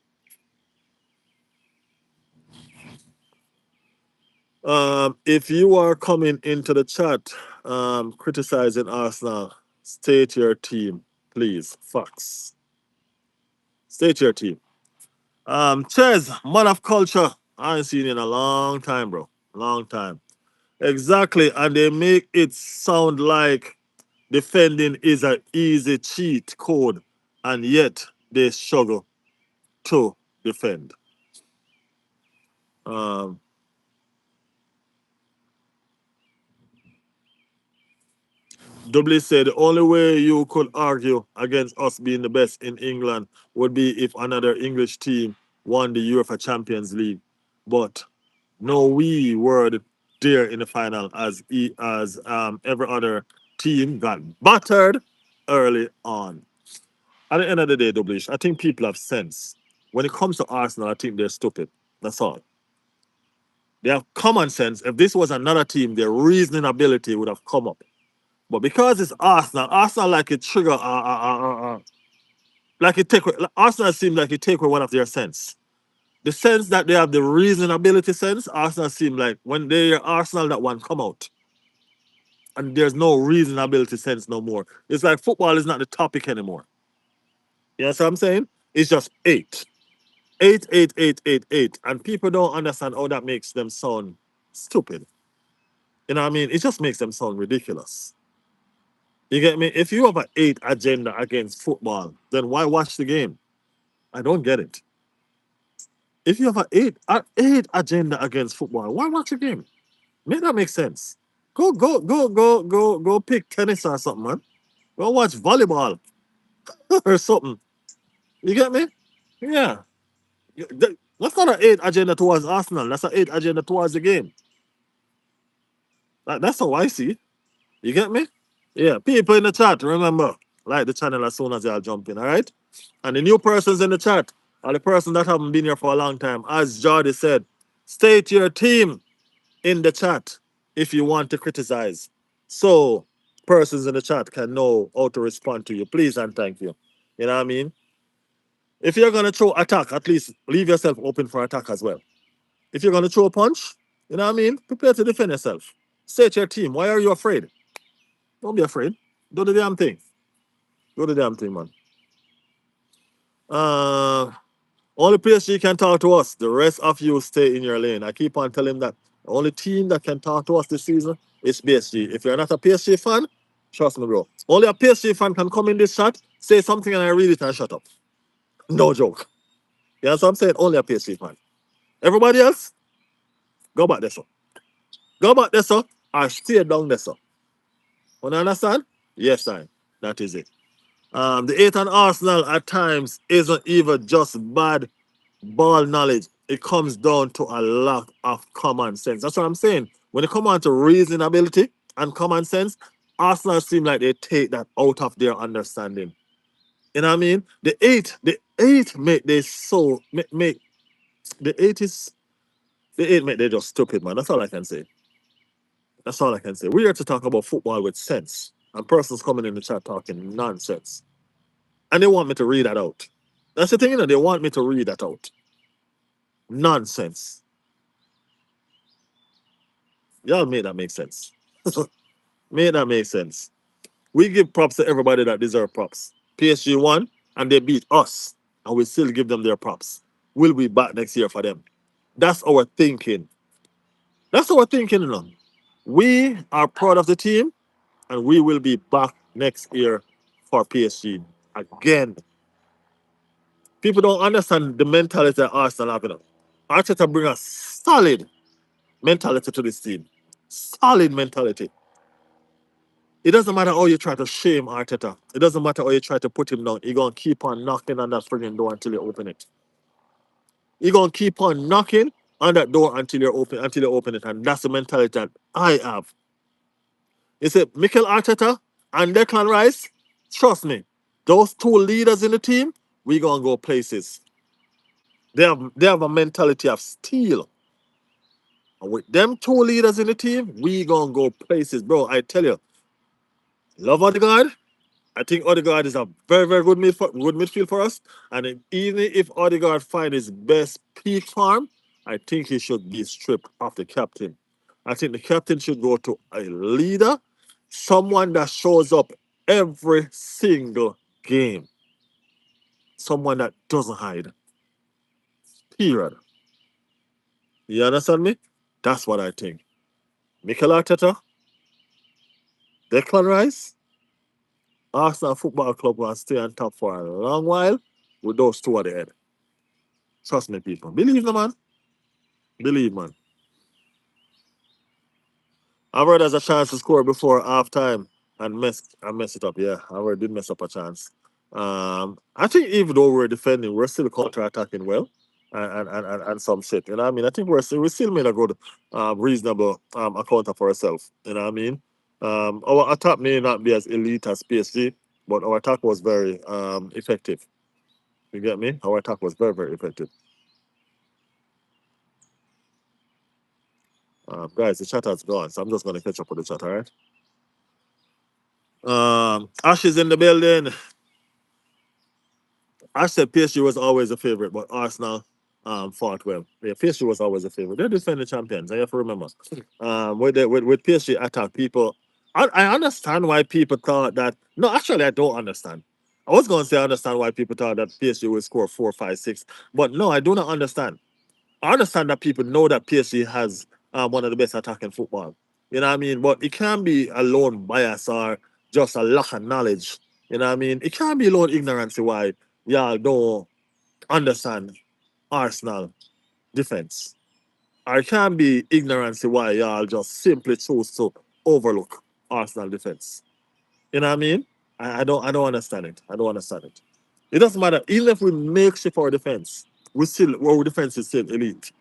If you are coming into the chat criticizing Arsenal, state your team, please. Facts. State your team. Ches, man of culture. I ain't seen you in a long time, bro. Long time. Exactly. And they make it sound like defending is an easy cheat code, and yet they struggle to defend. Um, Doubly said the only way you could argue against us being the best in England would be if another English team won the UEFA Champions League. But no, we were there in the final as every other team got battered early on. At the end of the day, Double, I think people have sense. When it comes to Arsenal, I think they're stupid. That's all. They have common sense. If this was another team, their reasoning ability would have come up. But because it's Arsenal, Arsenal like it trigger, like it take Arsenal seems like it take away one of their sense. The sense that they have the reasonability sense, Arsenal seem like when they're Arsenal, that one come out. And there's no reasonability sense no more. It's like football is not the topic anymore. You know what I'm saying? It's just eight. Eight, eight, eight, eight, eight. And people don't understand how that makes them sound stupid. You know what I mean? It just makes them sound ridiculous. You get me? If you have an eight agenda against football, then why watch the game? I don't get it. If you have an eight agenda against football, why watch the game? Make that make sense. Go pick tennis or something, man. Go watch volleyball or something. You get me? Yeah. That's not an eight agenda towards Arsenal. That's an eight agenda towards the game. That's how I see it. You get me? Yeah. People in the chat, remember, like the channel as soon as y'all jump in, all right? And the new persons in the chat are the person that haven't been here for a long time. As Jordy said, state your team in the chat if you want to criticize. So persons in the chat can know how to respond to you. Please and thank you. You know what I mean? If you're gonna throw attack, at least leave yourself open for attack as well. If you're gonna throw a punch, you know what I mean? Prepare to defend yourself. State your team. Why are you afraid? Don't be afraid. Do the damn thing. Do the damn thing, man. Uh Only PSG can talk to us. The rest of you stay in your lane. I keep on telling him that the only team that can talk to us this season is PSG. If you're not a PSG fan, trust me, bro. Only a PSG fan can come in this chat, say something, and I read it and shut up. No joke. You know what I'm saying? Only a PSG fan. Everybody else, go back there, sir. Go back there, sir. Or stay down there, sir. You understand? Yes, I. That is it. The 8 on Arsenal at times isn't even just bad ball knowledge. It comes down to a lack of common sense. That's what I'm saying. When it comes on to reasoning ability and common sense, Arsenal seem like they take that out of their understanding. You know what I mean? The eight make they so make the 80s, the 8 mate, they're just stupid, man. That's all I can say. That's all I can say. We're here to talk about football with sense. And persons coming in the chat talking nonsense. And they want me to read that out. That's the thing, they want me to read that out. Nonsense. Y'all made that make sense. Made that make sense. We give props to everybody that deserve props. PSG won and they beat us, and we still give them their props. We'll be back next year for them. That's our thinking. That's our thinking, We are proud of the team, and we will be back next year for PSG again. People don't understand the mentality that Arsenal have. Arteta bring a solid mentality to this team. Solid mentality. It doesn't matter how you try to shame Arteta. It doesn't matter how you try to put him down. You're going to keep on knocking on that frigging door until you open it. You're going to keep on knocking on that door until you open it. And that's the mentality that I have. You see, Mikel Arteta and Declan Rice, trust me, those two leaders in the team, we going to go places. They have a mentality of steel. And with them two leaders in the team, we going to go places. Bro, I tell you, love Odegaard. I think Odegaard is a very, very good midfield for us. And even if Odegaard find his best peak form, I think he should be stripped of the captain. I think the captain should go to a leader, someone that shows up every single game, someone that doesn't hide. Period. You understand me? That's what I think. Mikel Arteta, Declan Rice, Arsenal Football Club will stay on top for a long while with those two at the head. Trust me, people. Believe me, man. Believe, man. I've heard there's a chance to score before halftime and mess it up. Yeah, I already did mess up a chance. I think even though we're defending, we're still counter attacking well, and some shit. You know what I mean? I think we still made a good, reasonable account for ourselves. You know what I mean? Our attack may not be as elite as PSG, but our attack was very effective. You get me? Our attack was very, very effective. Guys, the chat has gone, so I'm just gonna catch up with the chat. All right. Ash is in the building. Ash said PSG was always a favorite, but Arsenal fought well. Yeah, PSG was always a favorite. They're defending champions. I have to remember. With PSG attack, people. I understand why people thought that. No, actually, I don't understand. I was going to say I understand why people thought that PSG would score 4, 5, 6, but no, I do not understand. I understand that people know that PSG has one of the best attacking football. You know what I mean? But it can't be a lone bias or just a lack of knowledge. You know what I mean? It can't be lone ignorance why y'all don't understand Arsenal defense. Or it can't be ignorance why y'all just simply choose to overlook Arsenal defense. You know what I mean? I don't understand it. I don't understand it. It doesn't matter. Even if we make shift our defense, our defense is still elite.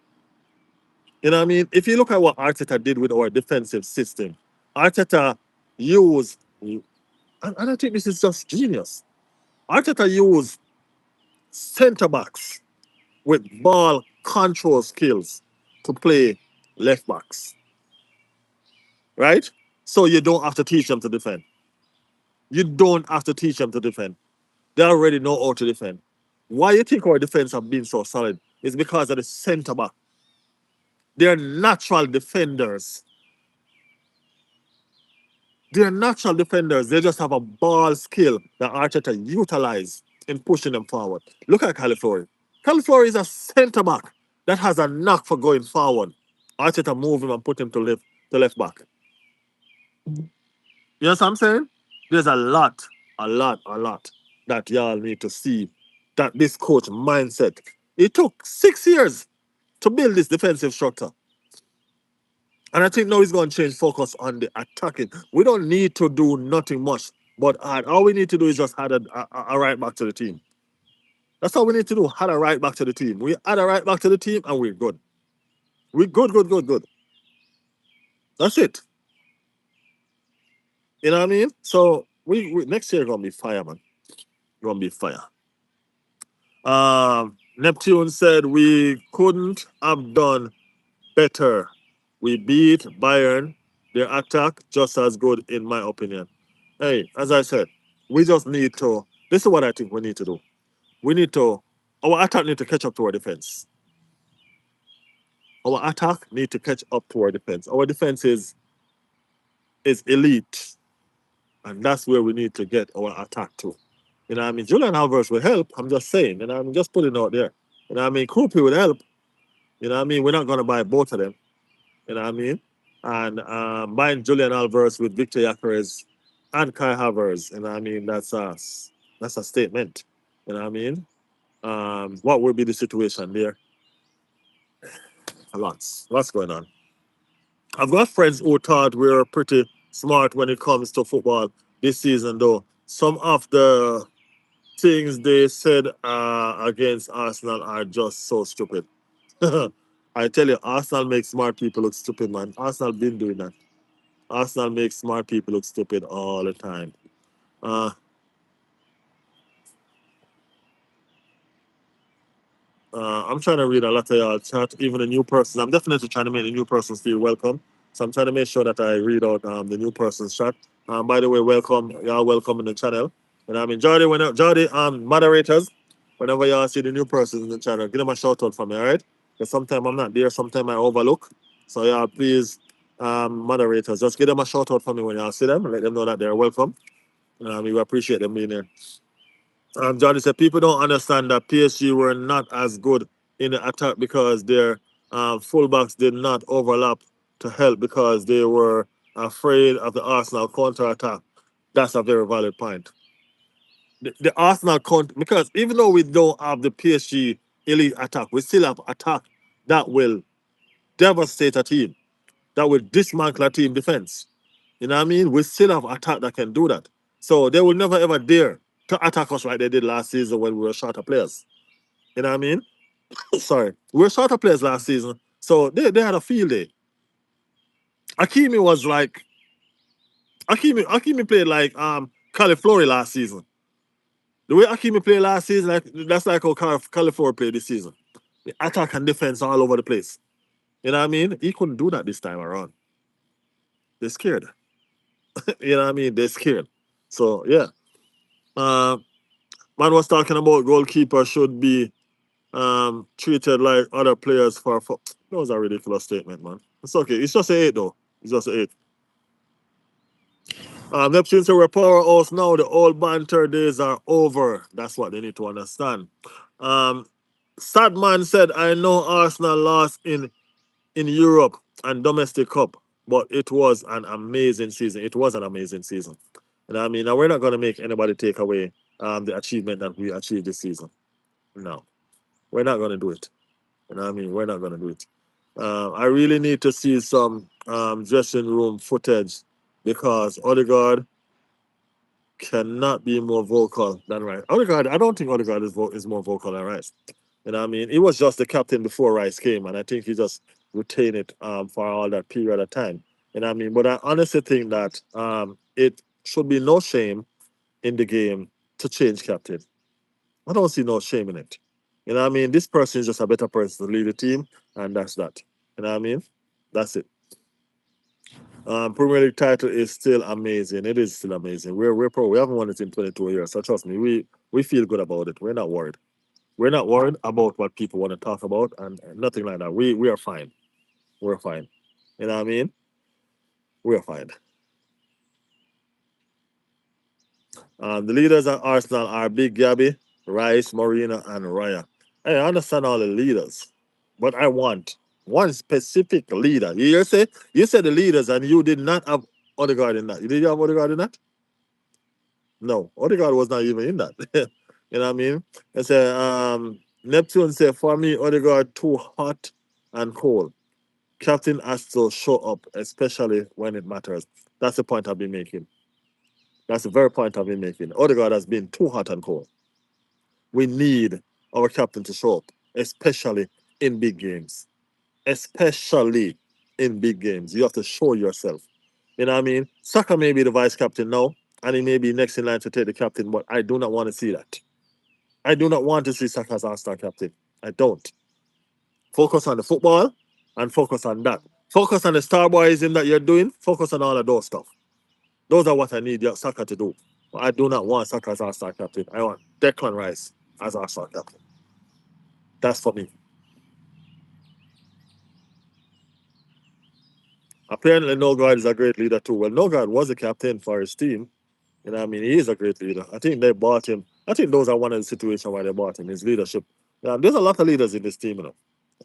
You know what I mean? If you look at what Arteta did with our defensive system, Arteta used, and I think this is just genius. Arteta used centre backs with ball control skills to play left backs, right? So you don't have to teach them to defend. You don't have to teach them to defend. They already know how to defend. Why you think our defense have been so solid is because of the centre back. They're natural defenders. They're natural defenders. They just have a ball skill that Arteta utilize in pushing them forward. Look at Califori. Califori is a centre back that has a knack for going forward. Arteta move him and put him to left back. You know what I'm saying? There's a lot that y'all need to see that this coach mindset. It took 6 years to build this defensive structure. And I think now he's going to change focus on the attacking. We don't need to do nothing much, but all we need to do is just add a right back to the team. That's all we need to do. Add a right back to the team. We add a right back to the team and we're good. We're good, good, good, good. That's it. You know what I mean? So we next year gonna be fire, man. Gonna be fire. Neptune said we couldn't have done better. We beat Bayern. Their attack just as good, in my opinion. Hey, as I said, we just need to. This is what I think we need to do. We need to. Our attack need to catch up to our defense. Our attack need to catch up to our defense. Our defense is elite, and that's where we need to get our attack to. You know what I mean? Julian Alvarez will help. I'm just saying. You know what I mean? Just putting it out there. You know what I mean? Krupi will help. You know what I mean? We're not going to buy both of them. You know what I mean? And buying Julian Alvarez with Victor Yakeres and Kai Havertz, you know what I mean? That's a statement. You know what I mean? What would be the situation there? Lots going on. I've got friends who thought we were pretty smart when it comes to football this season, though. Some of the things they said against Arsenal are just so stupid. I tell you, Arsenal makes smart people look stupid, man. Arsenal been doing that. Arsenal makes smart people look stupid all the time. Uh, I'm trying to read a lot of y'all chat, even the new persons. I'm definitely trying to make the new persons feel welcome. So I'm trying to make sure that I read out the new persons chat. By the way, welcome. Y'all welcome in the channel. And I mean, Jordy, moderators, whenever y'all see the new persons in the channel, give them a shout out for me, all right? Because sometimes I'm not there, sometimes I overlook. So y'all, please, moderators, just give them a shout out for me when y'all see them. Let them know that they're welcome. We appreciate them being here. Johnny said people don't understand that PSG were not as good in the attack because their fullbacks did not overlap to help because they were afraid of the Arsenal counter attack. That's a very valid point. The Arsenal counter, because even though we don't have the PSG elite attack, we still have attack that will devastate a team, that will dismantle a team defense. You know what I mean? We still have attack that can do that. So they will never ever dare to attack us like they did last season when we were shorter players. You know what I mean? Sorry. We were shorter players last season. So they had a field day. Akimi was like Akimi played like Califlori last season. The way Akimi played last season, like that's like how Califlori played this season. The attack and defense all over the place. You know what I mean? He couldn't do that this time around. They're scared. You know what I mean? They're scared. So yeah. Uh, Man was talking about goalkeeper should be treated like other players for. That was a ridiculous statement, man. It's okay. It's just an eight, though. It's just an eight. Neptune said we're powerhouse now. The old banter days are over. That's what they need to understand. Um, Sadman said, I know Arsenal lost in Europe and domestic cup, but it was an amazing season. It was an amazing season. And I mean, now we're not going to make anybody take away the achievement that we achieved this season. No, we're not going to do it. You know what I mean? We're not going to do it. I really need to see some dressing room footage because Odegaard cannot be more vocal than Rice. Odegaard, I don't think Odegaard is more vocal than Rice. You know what I mean? He was just the captain before Rice came, and I think he just retained it for all that period of time. You know what I mean? But I honestly think that it should be no shame in the game to change captain. I don't see no shame in it. You know what I mean? This person is just a better person to lead the team, and that's that. You know what I mean? That's it. Premier League title is still amazing. It is still amazing. We're pro. We haven't won it in 22 years, so trust me, we feel good about it. We're not worried. We're not worried about what people want to talk about and nothing like that. We are fine. We're fine. You know what I mean? We're fine. The leaders at Arsenal are Big Gabby, Rice, Marina, and Raya. I understand all the leaders, but I want one specific leader. You said the leaders, and you did not have Odegaard in that. You did you have Odegaard in that? No, Odegaard was not even in that. You know what I mean? I said Neptune said for me, Odegaard too hot and cold. Captain has to show up, especially when it matters. That's the point I've been making. That's the very point I've been making. Odegaard has been too hot and cold. We need our captain to show up, especially in big games. Especially in big games. You have to show yourself. You know what I mean? Saka may be the vice captain now, and he may be next in line to take the captain, but I do not want to see that. I do not want to see Saka as our star captain. I don't. Focus on the football and focus on that. Focus on the star boyism that you're doing. Focus on all of those stuff. Those are what I need your soccer to do. But I do not want Saka as our star captain. I want Declan Rice as our star captain. That's for me. Apparently, Nogard is a great leader too. Well, Nogard was a captain for his team. You know what I mean? He is a great leader. I think they bought him. I think those are one of the situations why they bought him, his leadership. There's a lot of leaders in this team, you know.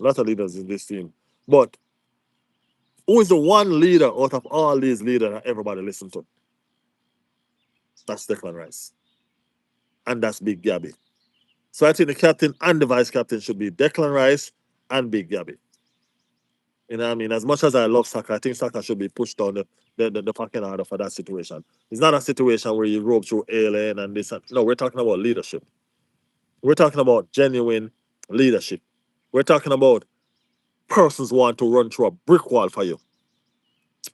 A lot of leaders in this team. But who is the one leader out of all these leaders that everybody listen to? That's Declan Rice. And that's Big Gabby. So I think the captain and the vice captain should be Declan Rice and Big Gabby. You know what I mean? As much as I love Saka, I think Saka should be pushed down the fucking order for that situation. It's not a situation where you rope through alien and this. No, we're talking about leadership. We're talking about genuine leadership. We're talking about persons want to run through a brick wall for you.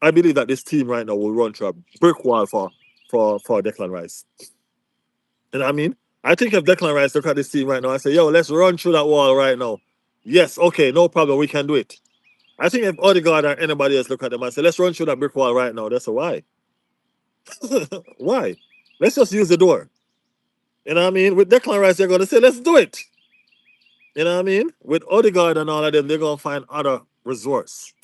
I believe that this team right now will run through a brick wall for Declan Rice. You know what I mean? I think if Declan Rice look at this team right now, I say, yo, let's run through that wall right now. Yes, okay, no problem, we can do it. I think if Odegaard or anybody else look at them and say, let's run through that brick wall right now, that's a why. Why? Let's just use the door. You know what I mean? With Declan Rice, they're going to say, let's do it. You know what I mean? With Odegaard and all of them, they're going to find other resorts.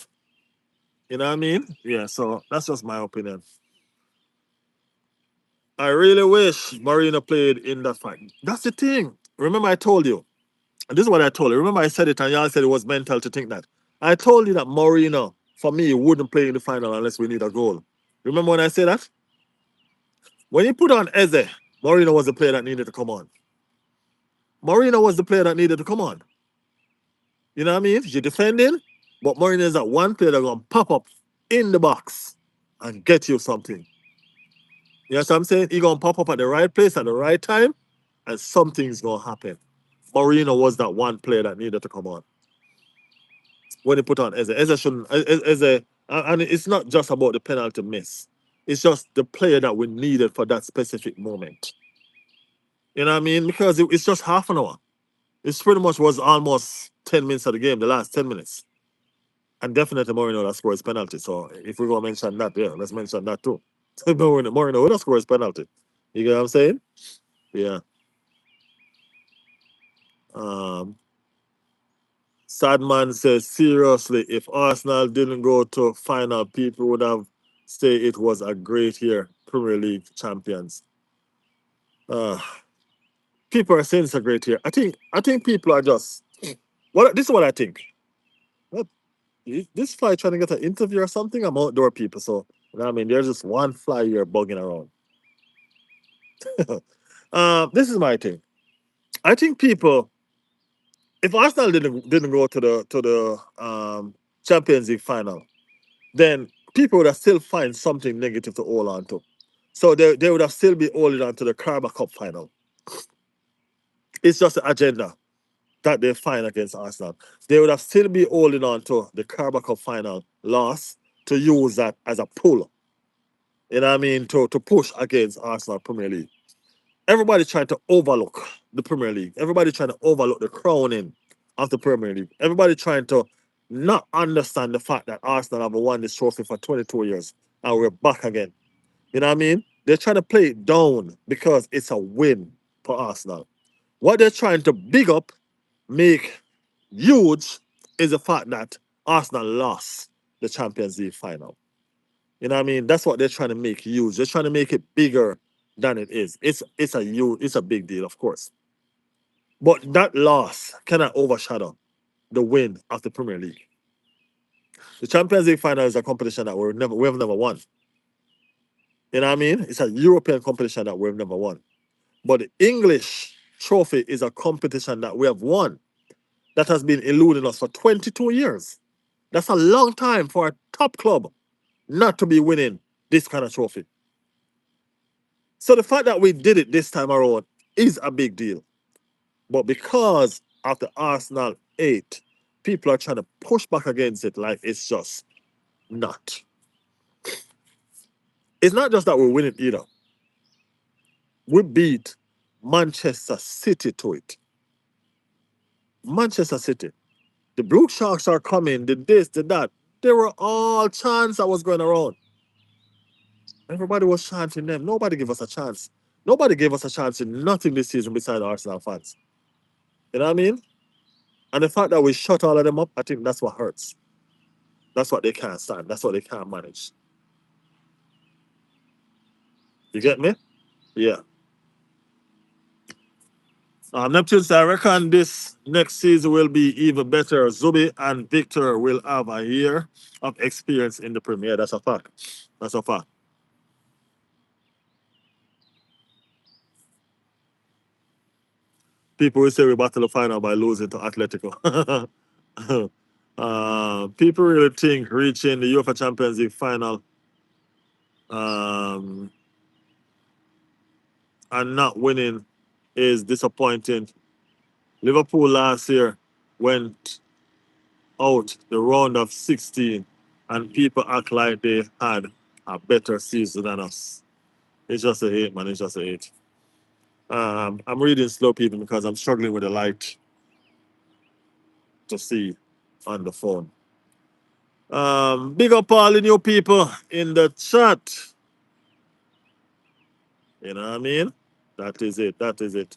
You know what I mean? Yeah, so that's just my opinion. I really wish Marino played in that fight. That's the thing. Remember, I told you. And this is what I told you. Remember, I said it, and y'all said it was mental to think that. I told you that Marino, for me, wouldn't play in the final unless we need a goal. Remember when I said that? When he put on Eze, Marino was the player that needed to come on. Marino was the player that needed to come on. You know what I mean? You're defending, but Marino is that one player that's going to pop up in the box and get you something. You know what I'm saying? He's going to pop up at the right place at the right time, and something's going to happen. Marino was that one player that needed to come on. When he put on Eze, Eze shouldn't, Eze, and it's not just about the penalty miss. It's just the player that we needed for that specific moment. You know what I mean? Because it's just half an hour. It's pretty much was almost 10 minutes of the game, the last 10 minutes. And definitely Mourinho that scores penalty. So if we're going to mention that, yeah, let's mention that too. Mourinho would have scores penalty. You get what I'm saying? Yeah. Um, Sadman says, seriously, if Arsenal didn't go to final, people would have say it was a great year, Premier League champions. Uh, People are saying it's a great year. I think people are just this is what I think. What, this fly trying to get an interview or something? I'm outdoor people, so you know what I mean, there's just one fly here bugging around. This is my thing. I think people, if Arsenal didn't go to the Champions League final, then people would have still find something negative to hold on to. So they would have still be holding on to the Carabao Cup final. It's just the agenda that they find against Arsenal. They would have still be holding on to the Carabao Cup final loss to use that as a pull. You know what I mean? To push against Arsenal Premier League. Everybody trying to overlook the Premier League. Everybody trying to overlook the crowning of the Premier League. Everybody trying to not understand the fact that Arsenal have won this trophy for 22 years and we're back again. You know what I mean? They're trying to play it down because it's a win for Arsenal. What they're trying to big up, make huge, is the fact that Arsenal lost the Champions League final. You know what I mean? That's what they're trying to make huge. They're trying to make it bigger than it is. It's a big deal, of course. But that loss cannot overshadow the win of the Premier League. The Champions League final is a competition that we've never won. You know what I mean? It's a European competition that we've never won. But the English trophy is a competition that we have won that has been eluding us for 22 years. That's a long time for a top club not to be winning this kind of trophy. So the fact that we did it this time around is a big deal. But because of the Arsenal 8, people are trying to push back against it like it's just not. It's not just that we win it either. We beat Manchester City to it. Manchester City. The Blue Sharks are coming, the this, the that. They were all chants that was going around. Everybody was chanting them. Nobody gave us a chance. Nobody gave us a chance in nothing this season besides Arsenal fans. You know what I mean? And the fact that we shut all of them up, I think that's what hurts. That's what they can't stand. That's what they can't manage. You get me? Yeah. Neptune, I reckon this next season will be even better. Zubi and Victor will have a year of experience in the Premier. That's a fact. That's a fact. People will say we battle the final by losing to Atletico. People really think reaching the UEFA Champions League final um, and not winning is disappointing. Liverpool last year went out the round of 16 and people act like they had a better season than us. It's just a hate, man. It's just a hate. I'm reading slow, people, because I'm struggling with the light to see on the phone. Big up all the new people in the chat. You know what I mean? That is it. That is it.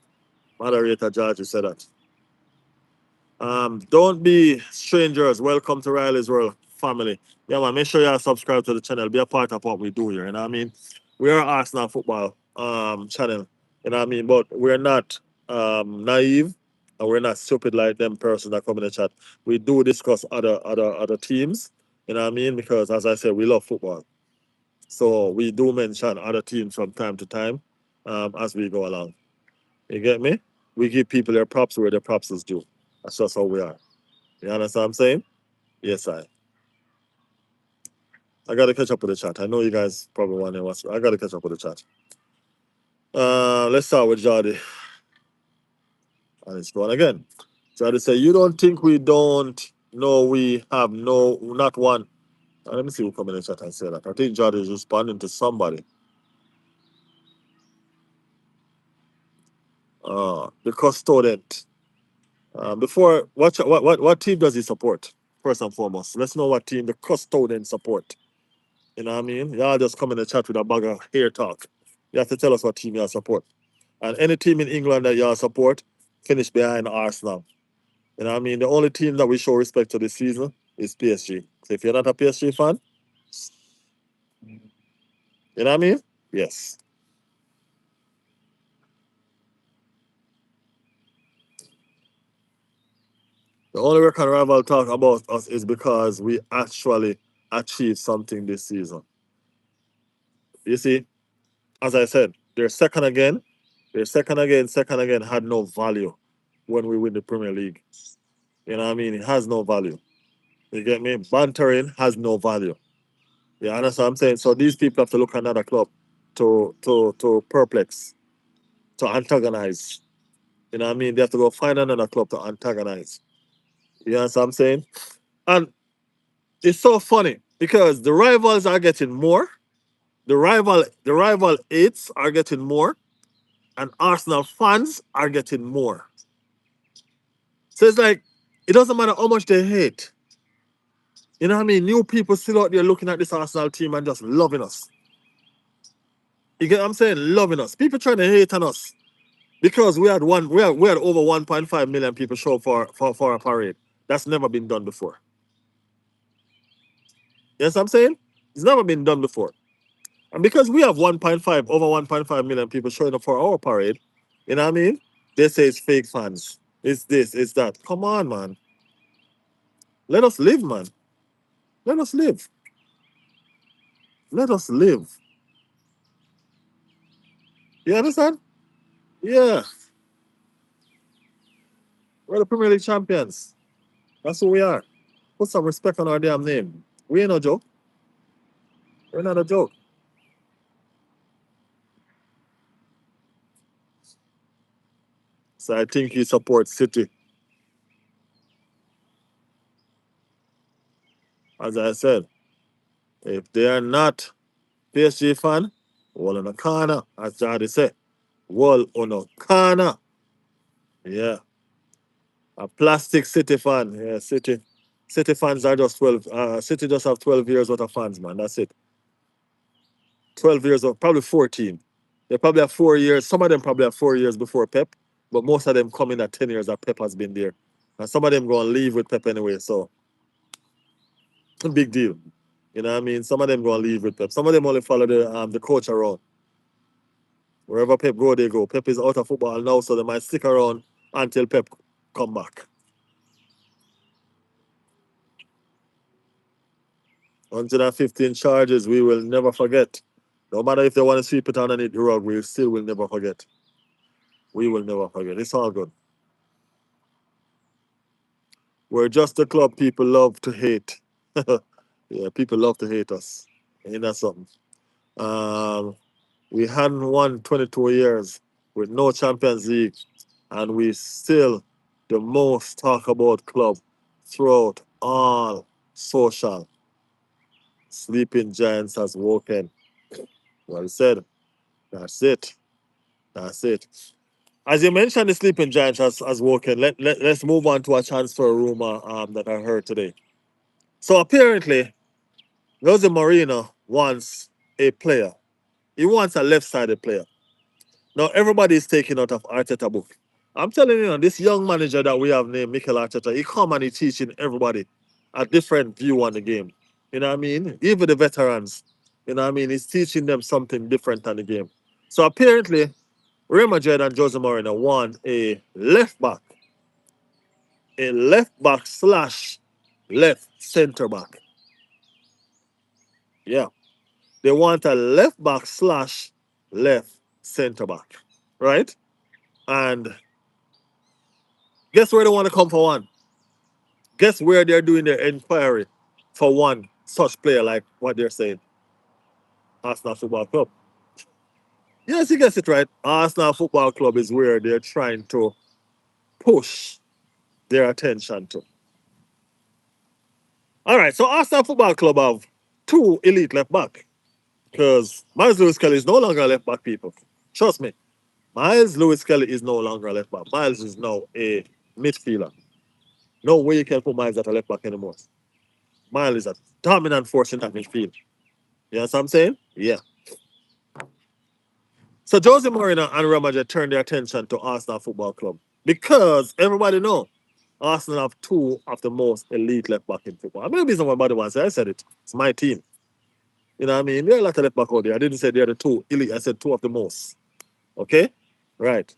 Moderator George said that. Don't be strangers. Welcome to Riley's World family. Yeah, man. Make sure you subscribe to the channel. Be a part of what we do here. You know what I mean? We are Arsenal football channel. You know what I mean? But we're not naive and we're not stupid like them persons that come in the chat. We do discuss other teams. You know what I mean? Because as I said, we love football. So we do mention other teams from time to time as we go along. You get me? We give people their props where their props is due. That's just how we are. You understand what I'm saying? Yes, I gotta catch up with the chat. I know you guys probably want to watch. I gotta catch up with the chat. Let's start with Jardy. And it's going again. Jardy say, you don't think we don't know we have not one. Let me see who come in the chat and say that. I think Jardy is responding to somebody. The custodian. Before, what team does he support? First and foremost, let's know what team the custodian support. You know what I mean? Y'all just come in the chat with a bag of hair talk. You have to tell us what team y'all support. And any team in England that y'all support, finish behind Arsenal. You know what I mean? The only team that we show respect to this season is PSG. So if you're not a PSG fan, you know what I mean? Yes. The only record rival talk about us is because we actually achieved something this season. You see, as I said, they're second again. They're second again had no value when we win the Premier League. You know what I mean? It has no value. You get me? Bantering has no value. Yeah, understand what I'm saying? So these people have to look at another club to perplex, to antagonize. You know what I mean? They have to go find another club to antagonize. You know what I'm saying? And it's so funny because the rivals are getting more. The rival eights are getting more, and Arsenal fans are getting more. So it's like it doesn't matter how much they hate. You know what I mean? New people still out there looking at this Arsenal team and just loving us. You get what I'm saying? Loving us. People trying to hate on us because we had over 1.5 million people show up for a parade. That's never been done before. Yes, I'm saying it's never been done before. And because we have over 1.5 million people showing up for our parade, you know what I mean? They say it's fake fans. It's this, it's that. Come on, man. Let us live, man. Let us live. Let us live. You understand? Yeah. We're the Premier League champions. That's who we are. Put some respect on our damn name. We ain't no joke. We're not a joke. So I think he supports City. As I said, if they are not PSG fan, wall on a corner, as Jardy said. Wall on a corner. Yeah. A plastic City fan. Yeah, City fans are just 12. City just have 12 years worth of fans, man. That's it. 12 years of probably 14. They probably have 4 years. Some of them probably have 4 years before Pep, but most of them come in at 10 years that Pep has been there. And some of them going to leave with Pep anyway, so big deal. You know what I mean? Some of them going to leave with Pep. Some of them only follow the coach around. Wherever Pep go, they go. Pep is out of football now, so they might stick around until Pep come back. 115 charges we will never forget. No matter if they want to sweep it underneath the rug, we still will never forget. We will never forget. It's all good. We're just a club people love to hate. Yeah, people love to hate us. Ain't that something? Um, we hadn't won 22 years with no Champions League, and we still the most talk about club throughout all social. Sleeping giants has woken. Well said. That's it. That's it. As you mentioned, the sleeping giant has woken. Let's move on to a transfer rumor that I heard today. So apparently, Jose Mourinho wants a player. He wants a left-sided player. Now everybody is taking out of Arteta book. I'm telling you, this young manager that we have named Mikel Arteta, he come and he teaching everybody a different view on the game. You know what I mean? Even the veterans. You know what I mean? He's teaching them something different on the game. So apparently, Real Madrid and Jose Mourinho want a left back slash left centre back. Yeah. They want a left back slash left centre back. Right? And guess where they want to come for one? Guess where they're doing their inquiry for one such player like what they're saying? Arsenal Football Club. Yes, you guessed it right. Arsenal Football Club is where they're trying to push their attention to. All right, so Arsenal Football Club have two elite left back because Miles Lewis Kelly is no longer a left back, people. Trust me. Miles Lewis Kelly is no longer a left back. Miles is now a midfielder. No way you can put Miles at a left back anymore. Miles is a dominant force in that midfield. You know what I'm saying? Yeah. So Jose Mourinho and Real Madrid turned their attention to Arsenal Football Club because everybody know Arsenal have two of the most elite left back in football. I mean, the reason why nobody wants it, I said it. It's my team. You know what I mean? There are a lot of left back out there. I didn't say they're the two elite. I said two of the most. Okay? Right.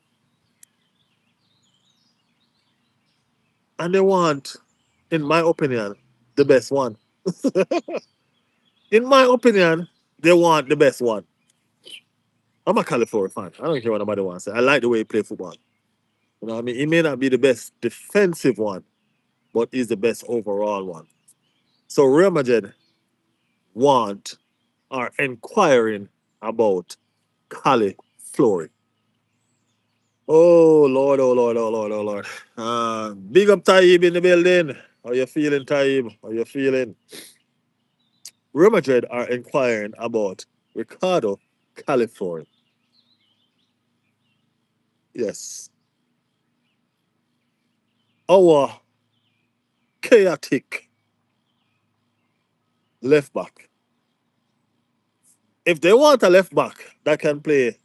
And they want, in my opinion, the best one. In my opinion, they want the best one. I'm a California fan. I don't care what nobody wants to say. I like the way he play football. You know what I mean? He may not be the best defensive one, but he's the best overall one. So Real Madrid want are inquiring about Cali Flory. Oh Lord, oh Lord, oh Lord, oh Lord. Big up Taib in the building. How you feeling, Taib? How you feeling? Real Madrid are inquiring about Ricardo California. Yes. Our chaotic left back. If they want a left back that can play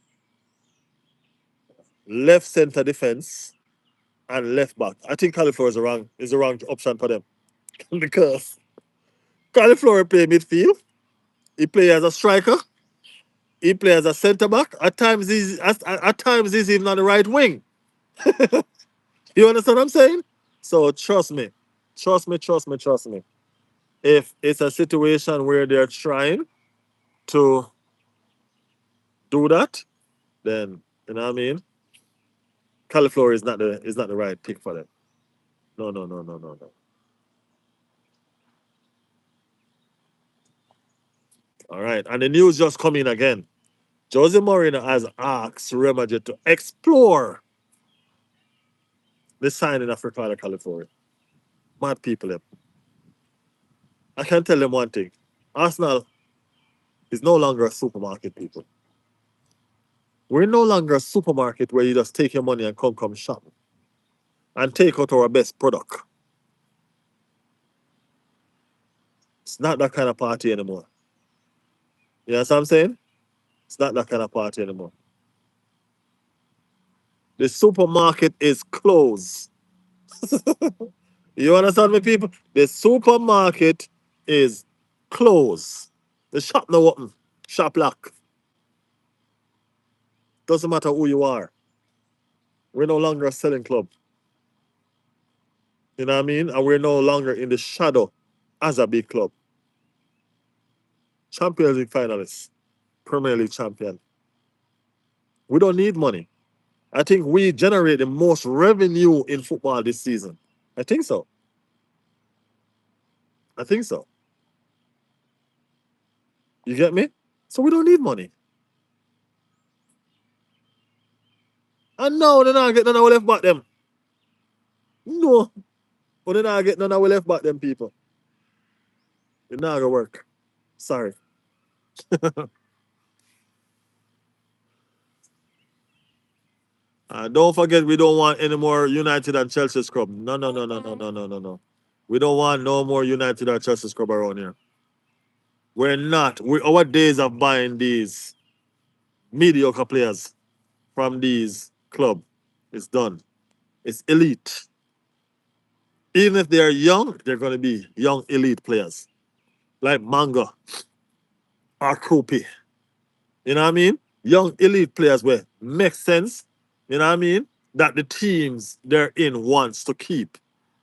left center defense and left back, I think California is the wrong option for them. Because California play midfield, he play as a striker, he play as a centre back. At times he's even on the right wing. You understand what I'm saying? So trust me, trust me. If it's a situation where they're trying to do that, then you know what I mean. Cauliflower is not the right pick for them. No, no, no, no, no, no. All right, and the news just come in again. Jose Mourinho has asked Real Madrid to explore the signing of Ricardo California. Mad people, them. I can tell them one thing. Arsenal is no longer a supermarket, people. We're no longer a supermarket where you just take your money and come shop. and take out our best product. It's not that kind of party anymore. You know what I'm saying? It's not that kind of party anymore. The supermarket is closed. You understand me, people? The supermarket is closed. The shop no open. Shop lock. Doesn't matter who you are. We're no longer a selling club. You know what I mean? And we're no longer in the shadow as a big club. Champions League finalists, Premier League champion. We don't need money. I think we generate the most revenue in football this season. I think so. I think so. You get me? So we don't need money. And no, they're not getting none of our left back them. No. But they're not getting none of our left back them people. It's not gonna work. Sorry. Don't forget we don't want any more United and Chelsea scrub. No, no, no, no, no, no, no, no, no. We don't want no more United or Chelsea scrub around here. We're not. Our days of buying these mediocre players from these club is done. It's elite. Even if they're young, they're going to be young elite players like Manga or Krupi. You know what I mean? Young elite players where makes sense. You know what I mean? That the teams they're in wants to keep.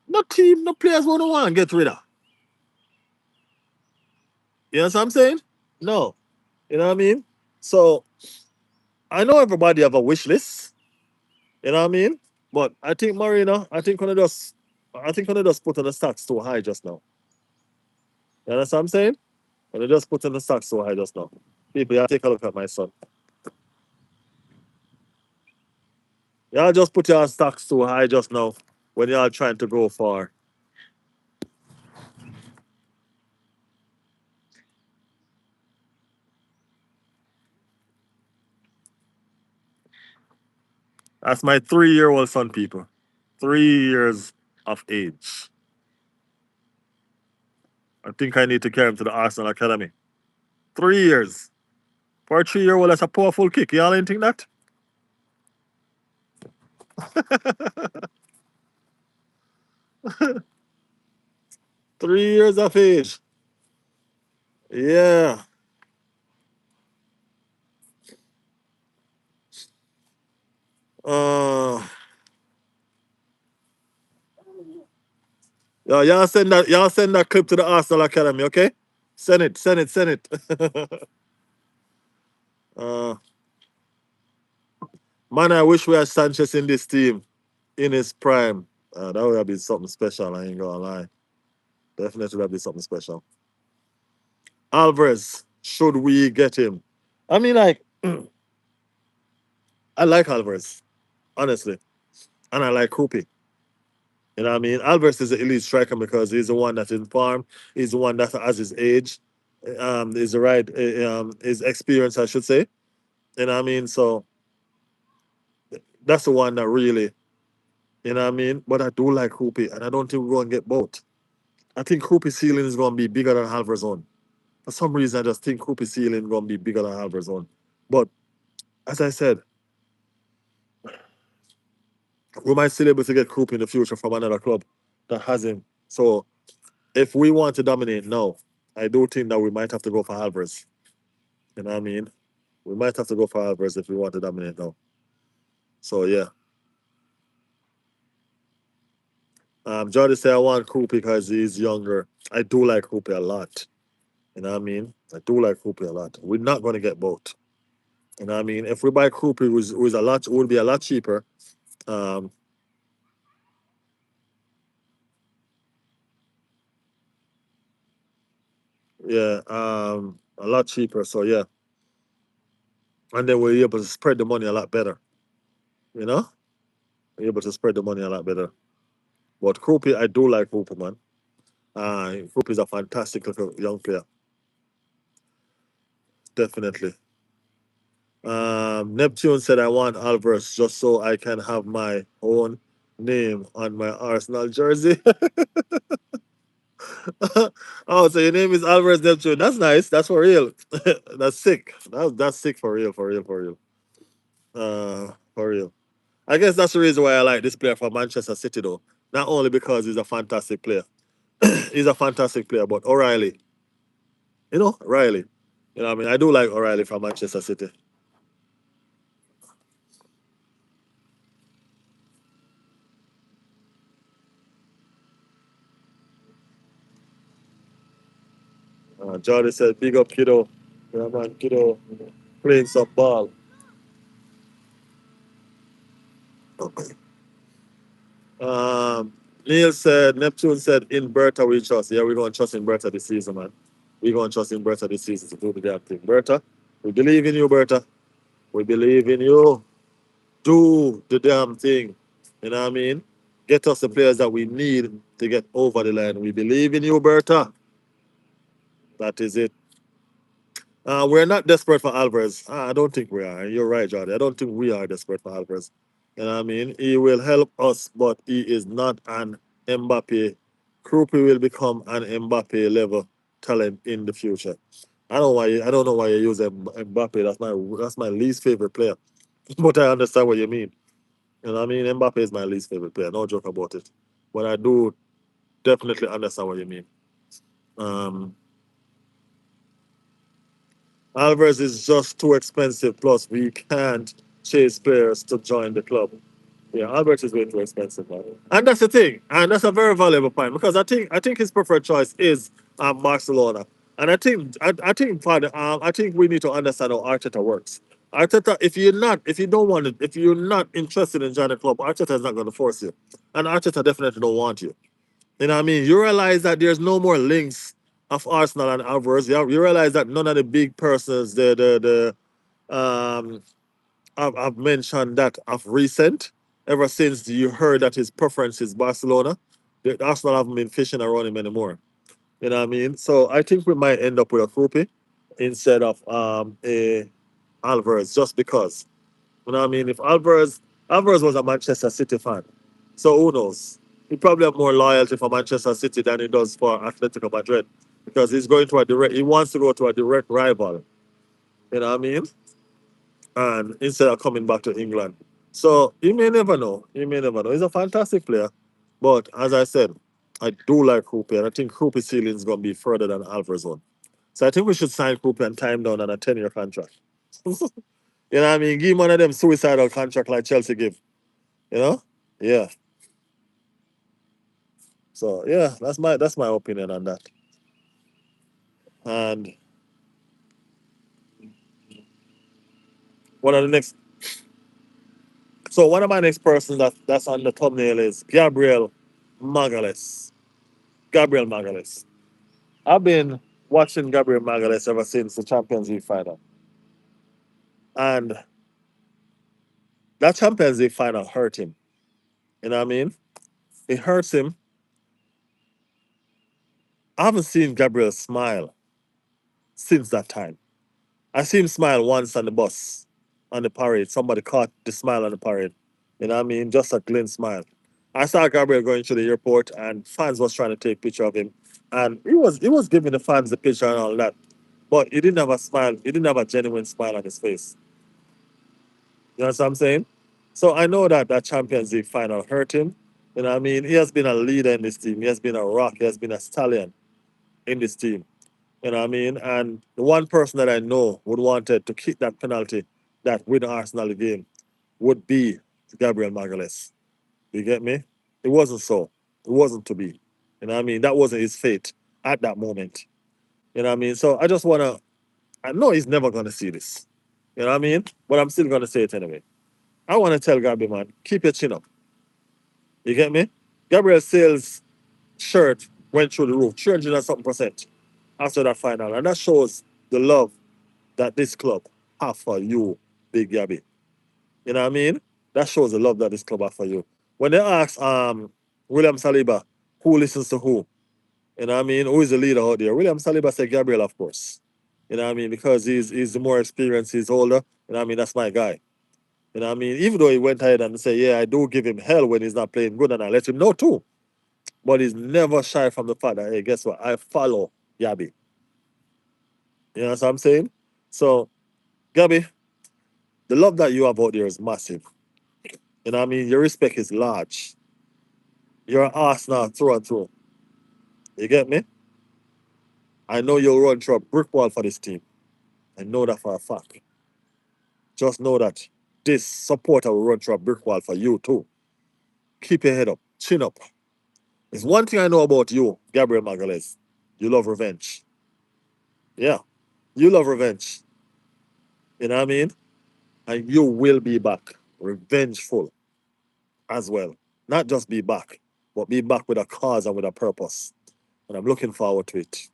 No players won't want to get rid of. You know what I'm saying? No. You know what I mean? So I know everybody have a wish list. You know what I mean? But I think Marina, I think when they just put on the stocks too high just now. You understand what I'm saying? When they just put on the stocks too high just now. People, y'all take a look at my son. Y'all just put your stocks too high just now when y'all trying to go far. That's my 3-year-old son, people. 3 years of age. I think I need to carry him to the Arsenal Academy. 3 years. For a 3-year-old, that's a powerful kick. Y'all ain't think that? 3 years of age. Yeah. Uh, y'all send that clip to the Arsenal Academy, okay? Send it. uh, man, I wish we had Sanchez in this team in his prime. That would have been something special, I ain't gonna lie. Definitely would have been something special. Alvarez, should we get him? I mean, like, I like Alvarez, honestly. And I like Krupi. You know what I mean? Alvarez is an elite striker because he's the one that's in farm. He's the one that has his age. Is the right his experience, I should say. You know what I mean? So that's the one that really, you know what I mean? But I do like Krupi, and I don't think we're going to get both. I think Krupi's ceiling is going to be bigger than Alvarez's own. For some reason, I just think Krupi's ceiling is going to be bigger than Alvarez's own. But as I said, we might still be able to get Krupi in the future from another club that has him. So if we want to dominate now, I do think that we might have to go for Alvarez. You know what I mean? We might have to go for Alvarez if we want to dominate now. So yeah. Jordy said I want Krupi because he's younger. I do like Krupi a lot. You know what I mean? I do like Krupi a lot. We're not going to get both. You know what I mean? If we buy Krupi, who's a lot, would be a lot cheaper. Um, yeah, a lot cheaper. So yeah, and then we're able to spread the money a lot better. You know, we're able to spread the money a lot better. But Krupi, I do like Krupi, man. Krupi is a fantastic little young player, definitely. Neptune said I want Alvarez just so I can have my own. name on my Arsenal jersey. Oh, so your name is Alvarez Neptune. That's nice. That's for real. That's sick. That's sick for real, for real, for real. For real. I guess that's the reason why I like this player from Manchester City, though. Not only because he's a fantastic player, he's a fantastic player, but O'Reilly, O'Reilly. You know, what I mean, I do like O'Reilly from Manchester City. Jordy said, "Big up, kiddo. Yeah, man, kiddo, playing some ball." Um, Neil said, Neptune said, "In Berta we trust." Yeah, we're going to trust in Berta this season, man. We're going to trust in Berta this season to do the damn thing. Berta, we believe in you, Berta. We believe in you. Do the damn thing. You know what I mean? Get us the players that we need to get over the line. We believe in you, Berta. That is it. We're not desperate for Alvarez. I don't think we are. You're right, Jordan. I don't think we are desperate for Alvarez. You know what I mean? He will help us, but he is not an Mbappe. Krupi will become an Mbappe level talent in the future. I don't know why you use Mbappe. That's my least favorite player. But I understand what you mean. You know what I mean? Mbappe is my least favorite player. No joke about it. But I do definitely understand what you mean. Um, Alvarez is just too expensive. Plus, we can't chase players to join the club. Yeah, Alvarez is way too expensive, man. And that's the thing, and that's a very valuable point because I think his preferred choice is Barcelona, and I think we need to understand how Arteta works. Arteta, if you don't want it, if you're not interested in joining the club, Arteta is not going to force you, and Arteta definitely don't want you. You know what I mean? You realize that there's no more links of Arsenal and Alvarez. You realize that none of the big persons, the I've mentioned that of recent, ever since you heard that his preference is Barcelona, the Arsenal haven't been fishing around him anymore. You know what I mean? So I think we might end up with a Krupi instead of a Alvarez, just because. You know what I mean? If Alvarez was a Manchester City fan, so who knows? He probably have more loyalty for Manchester City than he does for Atletico Madrid because he's going to a direct. He wants to go to a direct rival. You know what I mean? And instead of coming back to England, so you may never know. You may never know. He's a fantastic player, but as I said, I do like Krupi, and I think Krupi's ceiling is going to be further than Alvarez one. So I think we should sign Krupi and time down on a 10-year contract. You know what I mean? Give him one of them suicidal contract like Chelsea give. You know? Yeah. So yeah, that's my opinion on that. And one of the next one of my next persons that's on the thumbnail is Gabriel Magalhaes. Gabriel Magalhaes. I've been watching Gabriel Magalhaes ever since the Champions League final. And that Champions League final hurt him. You know what I mean? It hurts him. I haven't seen Gabriel smile since that time. I see him smile once on the bus, on the parade. Somebody caught the smile on the parade. You know what I mean? Just a glint smile. I saw Gabriel going to the airport and fans was trying to take a picture of him. And he was giving the fans the picture and all that. But he didn't have a smile. He didn't have a genuine smile on his face. You know what I'm saying? So I know that that Champions League final hurt him. You know what I mean? He has been a leader in this team. He has been a rock. He has been a stallion in this team. You know what I mean? And the one person that I know would wanted to kick that penalty that win Arsenal the game would be Gabriel Magalhaes. You get me? It wasn't so. It wasn't to be. You know what I mean? That wasn't his fate at that moment. You know what I mean? So I just wanna I know he's never gonna see this. You know what I mean? But I'm still gonna say it anyway. I wanna tell Gabriel, man, keep your chin up. You get me? Gabriel Sales shirt went through the roof, 300 and something percent after that final. And that shows the love that this club have for you, Big Gabby. You know what I mean? That shows the love that this club have for you. When they ask William Saliba who listens to who, you know what I mean? Who is the leader out there? William Saliba said Gabriel, of course. You know what I mean? Because he's the more experienced, he's older. You know what I mean? That's my guy. You know what I mean? Even though he went ahead and said, yeah, I do give him hell when he's not playing good, and I let him know too. But he's never shy from the fact that, hey, guess what? I follow Gabby. You know what I'm saying? So, Gabby, the love that you have out there is massive. You know what I mean? Your respect is large. You're an Arsenal through and through. You get me? I know you'll run through a brick wall for this team. I know that for a fact. Just know that this supporter will run through a brick wall for you too. Keep your head up, chin up. There's one thing I know about you, Gabriel Magalhaes. You love revenge. Yeah, you love revenge. You know what I mean? And you will be back, revengeful as well. Not just be back, but be back with a cause and with a purpose. And I'm looking forward to it.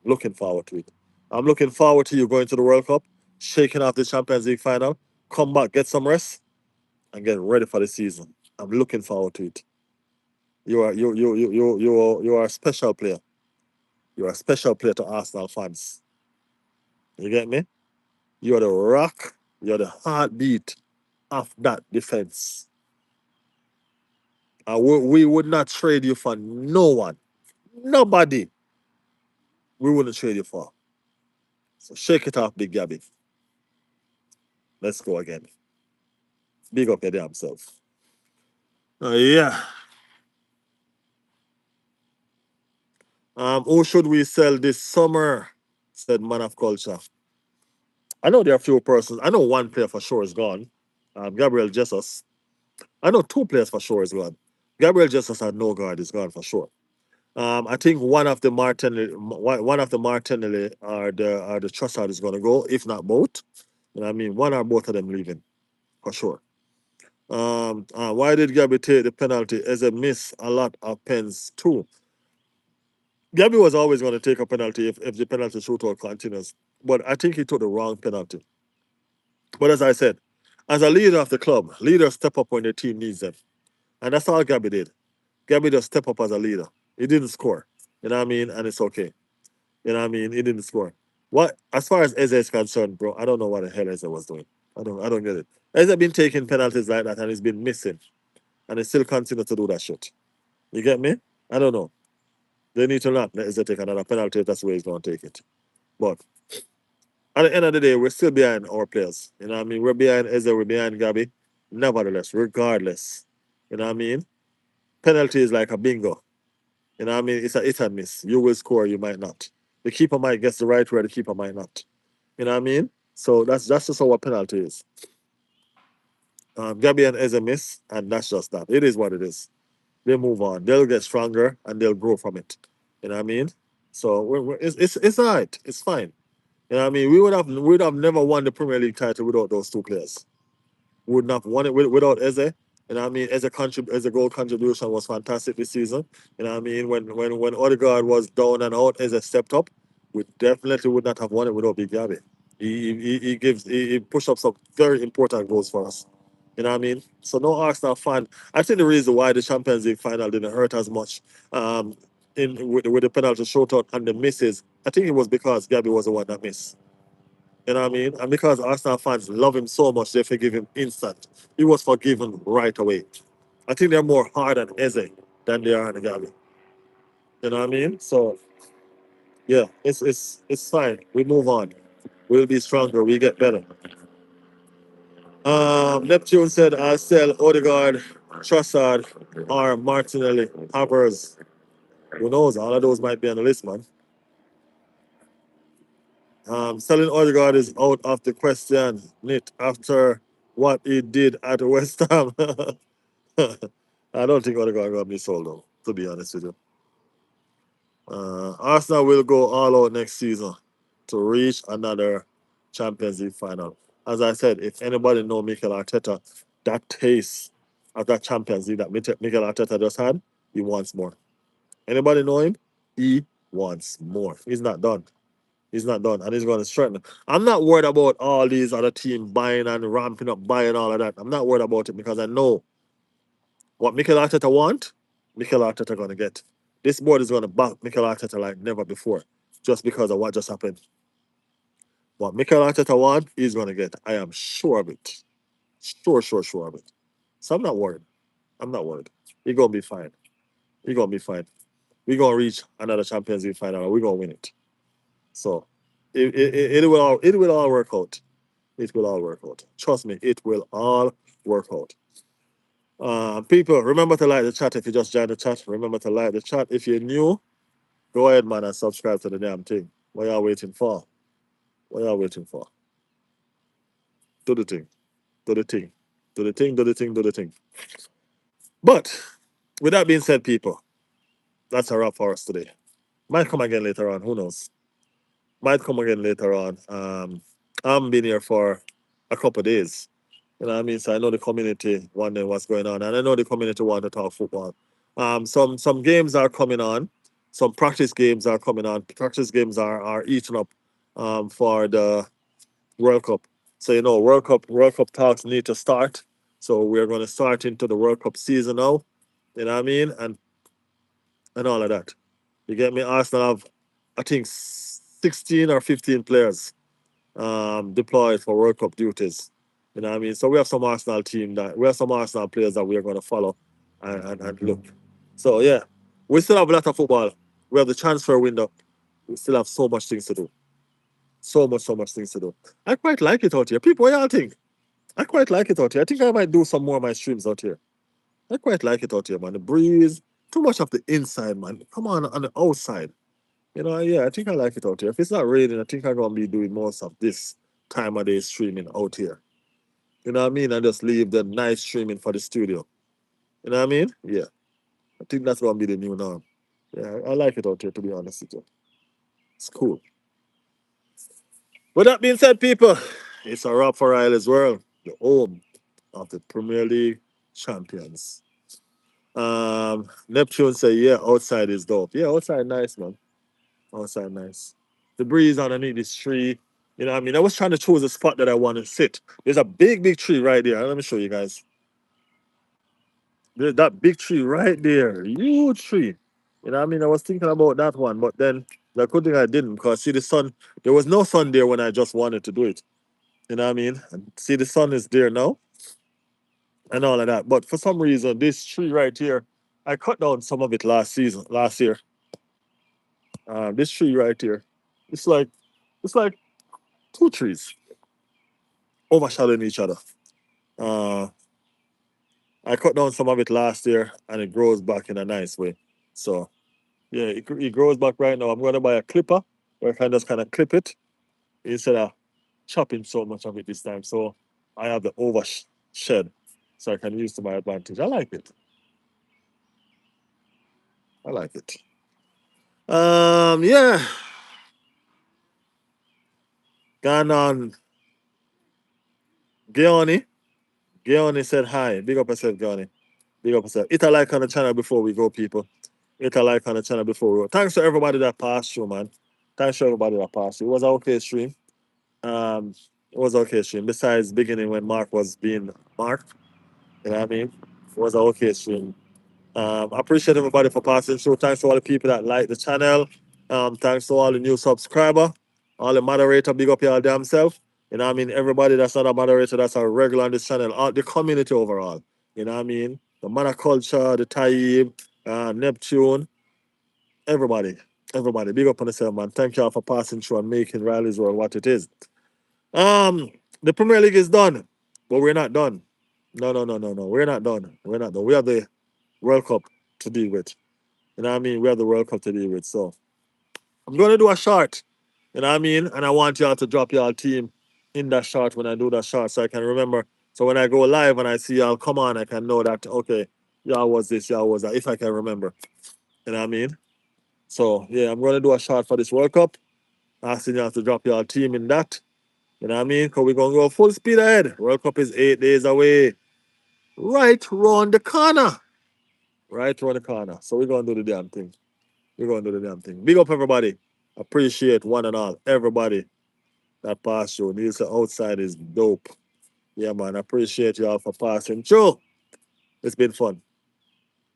Looking forward to it. I'm looking forward to you going to the World Cup, shaking off the Champions League final, come back, get some rest, and get ready for the season. I'm looking forward to it. You are a special player. You are a special player to Arsenal fans. You get me? You're the rock, you're the heartbeat of that defense. We would not trade you for no one. Nobody we wouldn't trade you for. So shake it off, Big Gabby. Let's go again. Big up your damn self. Yeah. Who should we sell this summer? Said Man of Culture. I know there are a few persons. I know one player for sure is gone. Gabriel Jesus. I know two players for sure is gone. Gabriel Jesus and No Guard is gone for sure. I think one of the Martinelli are the Trossard is going to go, if not both. You know what I mean, one or both of them leaving for sure. Why did Gabby take the penalty? As a miss a lot of pens too. Gabby was always going to take a penalty if the penalty shootout continues, but I think he took the wrong penalty. But as I said, as a leader of the club, leaders step up when the team needs them, and that's all Gabby did. Gabby just step up as a leader. He didn't score. You know what I mean, and it's okay. You know what I mean? He didn't score. What as far as Eze is concerned, bro, I don't know what the hell Eze was doing. I don't get it. Eze been taking penalties like that and he's been missing. And he still continue to do that shit. You get me? I don't know. They need to not let Eze take another penalty if that's the way he's gonna take it. But at the end of the day, we're still behind our players. You know what I mean? We're behind Eze, we're behind Gabby. Nevertheless, regardless. You know what I mean? Penalty is like a bingo. You know what I mean? It's a hit and miss. You will score, you might not. The keeper might guess the right way, the keeper might not. You know what I mean? So that's just how a penalty is. Gabby and Eze miss, and that's just that. It is what it is. They move on. They'll get stronger and they'll grow from it. You know what I mean? So it's all right. It's fine. You know what I mean? We would have never won the Premier League title without those two players. We wouldn't have won it without Eze. You know what I mean? Eze goal contribution was fantastic this season. You know what I mean? When Odegaard was down and out, Eze stepped up. We definitely would not have won it without Big Gabby. He pushed up some very important goals for us. You know what I mean? So no Arsenal fan. I think the reason why the Champions League final didn't hurt as much um, with the penalty shootout and the misses, I think it was because Gabby was the one that missed. You know what I mean? And because Arsenal fans love him so much, they forgive him instant. He was forgiven right away. I think they're more hard on Eze than they are on Gabby. You know what I mean? So yeah, it's fine. We move on. We'll be stronger. We get better. Neptune said, I sell Odegaard, Trossard, or Martinelli, Havertz. Who knows? All of those might be on the list, man. Selling Odegaard is out of the question, Nit, after what he did at West Ham. I don't think Odegaard going to be sold, though, to be honest with you. Arsenal will go all out next season to reach another Champions League final. As I said, if anybody know Mikel Arteta, that taste of that Champions League that Mikel Arteta just had, he wants more. Anybody know him? He wants more. He's not done. He's not done, and he's going to strengthen. I'm not worried about all these other teams buying and ramping up, buying all of that. I'm not worried about it because I know what Mikel Arteta want, Mikel Arteta going to get. This board is going to back Mikel Arteta like never before, just because of what just happened. What Mikel Arteta want, he's going to get. I am sure of it. Sure of it. So I'm not worried. I'm not worried. We're gonna be fine. We're gonna be fine. We're gonna reach another Champions League final and we're gonna win it. So it will all work out. It will all work out. Trust me, it will all work out. People, remember to like the chat if you just joined the chat. Remember to like the chat. If you're new, go ahead, man, and subscribe to the damn thing. What y'all waiting for? What y'all waiting for? Do the thing. Do the thing. Do the thing. Do the thing. Do the thing. But with that being said, people, that's a wrap for us today. Might come again later on. Who knows? Might come again later on. I'm been here for a couple of days. You know what I mean? So I know the community wondering what's going on, and I know the community want to talk football. Some games are coming on, some practice games are coming on. Practice games are eaten up for the World Cup. So you know, World Cup talks need to start. So we're going to start into the World Cup season now. You know what I mean? And all of that. You get me? Arsenal have, I think, 16 or 15 players deployed for World Cup duties. You know what I mean? So we have some Arsenal team that we have some Arsenal players that we are going to follow and look. So yeah, we still have a lot of football. We have the transfer window. We still have so much things to do. So much things to do. I quite like it out here. People, what y'all think? I quite like it out here. I think I might do some more of my streams out here. I quite like it out here, man. The breeze, too much of the inside, man. Come on the outside. You know, yeah, I think I like it out here. If it's not raining, I think I'm gonna be doing most of this time of day streaming out here. You know what I mean? I just leave the night streaming for the studio. You know what I mean? Yeah. I think that's gonna be the new norm. Yeah, I like it out here to be honest with you. It's cool. With that being said, people, it's a wrap for Ireland's World, the home of the Premier League champions. Neptune say, yeah, outside is dope. Yeah, outside nice, man. Outside nice. The breeze underneath this tree. You know what I mean? I was trying to choose a spot that I want to sit. There's a big tree right there. Let me show you guys. There's that big tree right there. Huge tree. You know what I mean? I was thinking about that one, but then the good thing I didn't because see the sun, there was no sun there when I just wanted to do it. You know what I mean? And see the sun is there now and all of that. But for some reason, this tree right here, I cut down some of it last year. This tree right here, it's like it's like two trees overshadowing each other. Uh, I cut down some of it last year, and it grows back in a nice way. So yeah, it grows back right now. I'm gonna buy a clipper where I can just kind of clip it instead of chopping so much of it this time. So I have the overshed, so I can use to my advantage. I like it. I like it. Yeah, gone on. Gioni. Gioni said hi. Big up yourself, Gioni. Big up yourself. Hit a like on the channel before we go, people. Hit a like on the channel before we go. Thanks to everybody that passed through, man. Thanks to everybody that passed through. It was an okay stream. Um, it was an okay stream. Besides beginning when Mark was being Mark, you know what I mean? It was an okay stream. I appreciate everybody for passing through. Thanks to all the people that like the channel. Thanks to all the new subscriber, all the moderator, big up your damn self. You know what I mean? Everybody that's not a moderator, that's a regular on this channel, all the community overall. You know what I mean? The mana culture, the Taib, Neptune, everybody. Everybody. Big up on yourself, man. Thank y'all for passing through and making Riley's World what it is. Um, the Premier League is done, but we're not done. No. We're not done. We're not done. We have the World Cup to deal with. You know what I mean? We have the World Cup to deal with. So I'm gonna do a short. You know what I mean? And I want y'all to drop y'all team in that short when I do that short so I can remember. So when I go live and I see y'all come on, I can know that okay, y'all was this, y'all was that, if I can remember. You know what I mean? So yeah, I'm gonna do a short for this World Cup. Asking y'all to drop y'all team in that. You know what I mean? Because we're gonna go full speed ahead. World Cup is 8 days away. Right round the corner. Right around the corner. So we're gonna do the damn thing. We're gonna do the damn thing. Big up everybody. Appreciate one and all. Everybody that passed through. News outside is dope. Yeah, man. Appreciate y'all for passing through. It's been fun.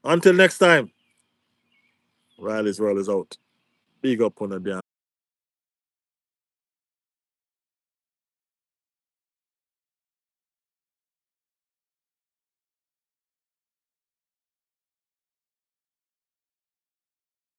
Until next time, Riley's World is out. Big up on the damn.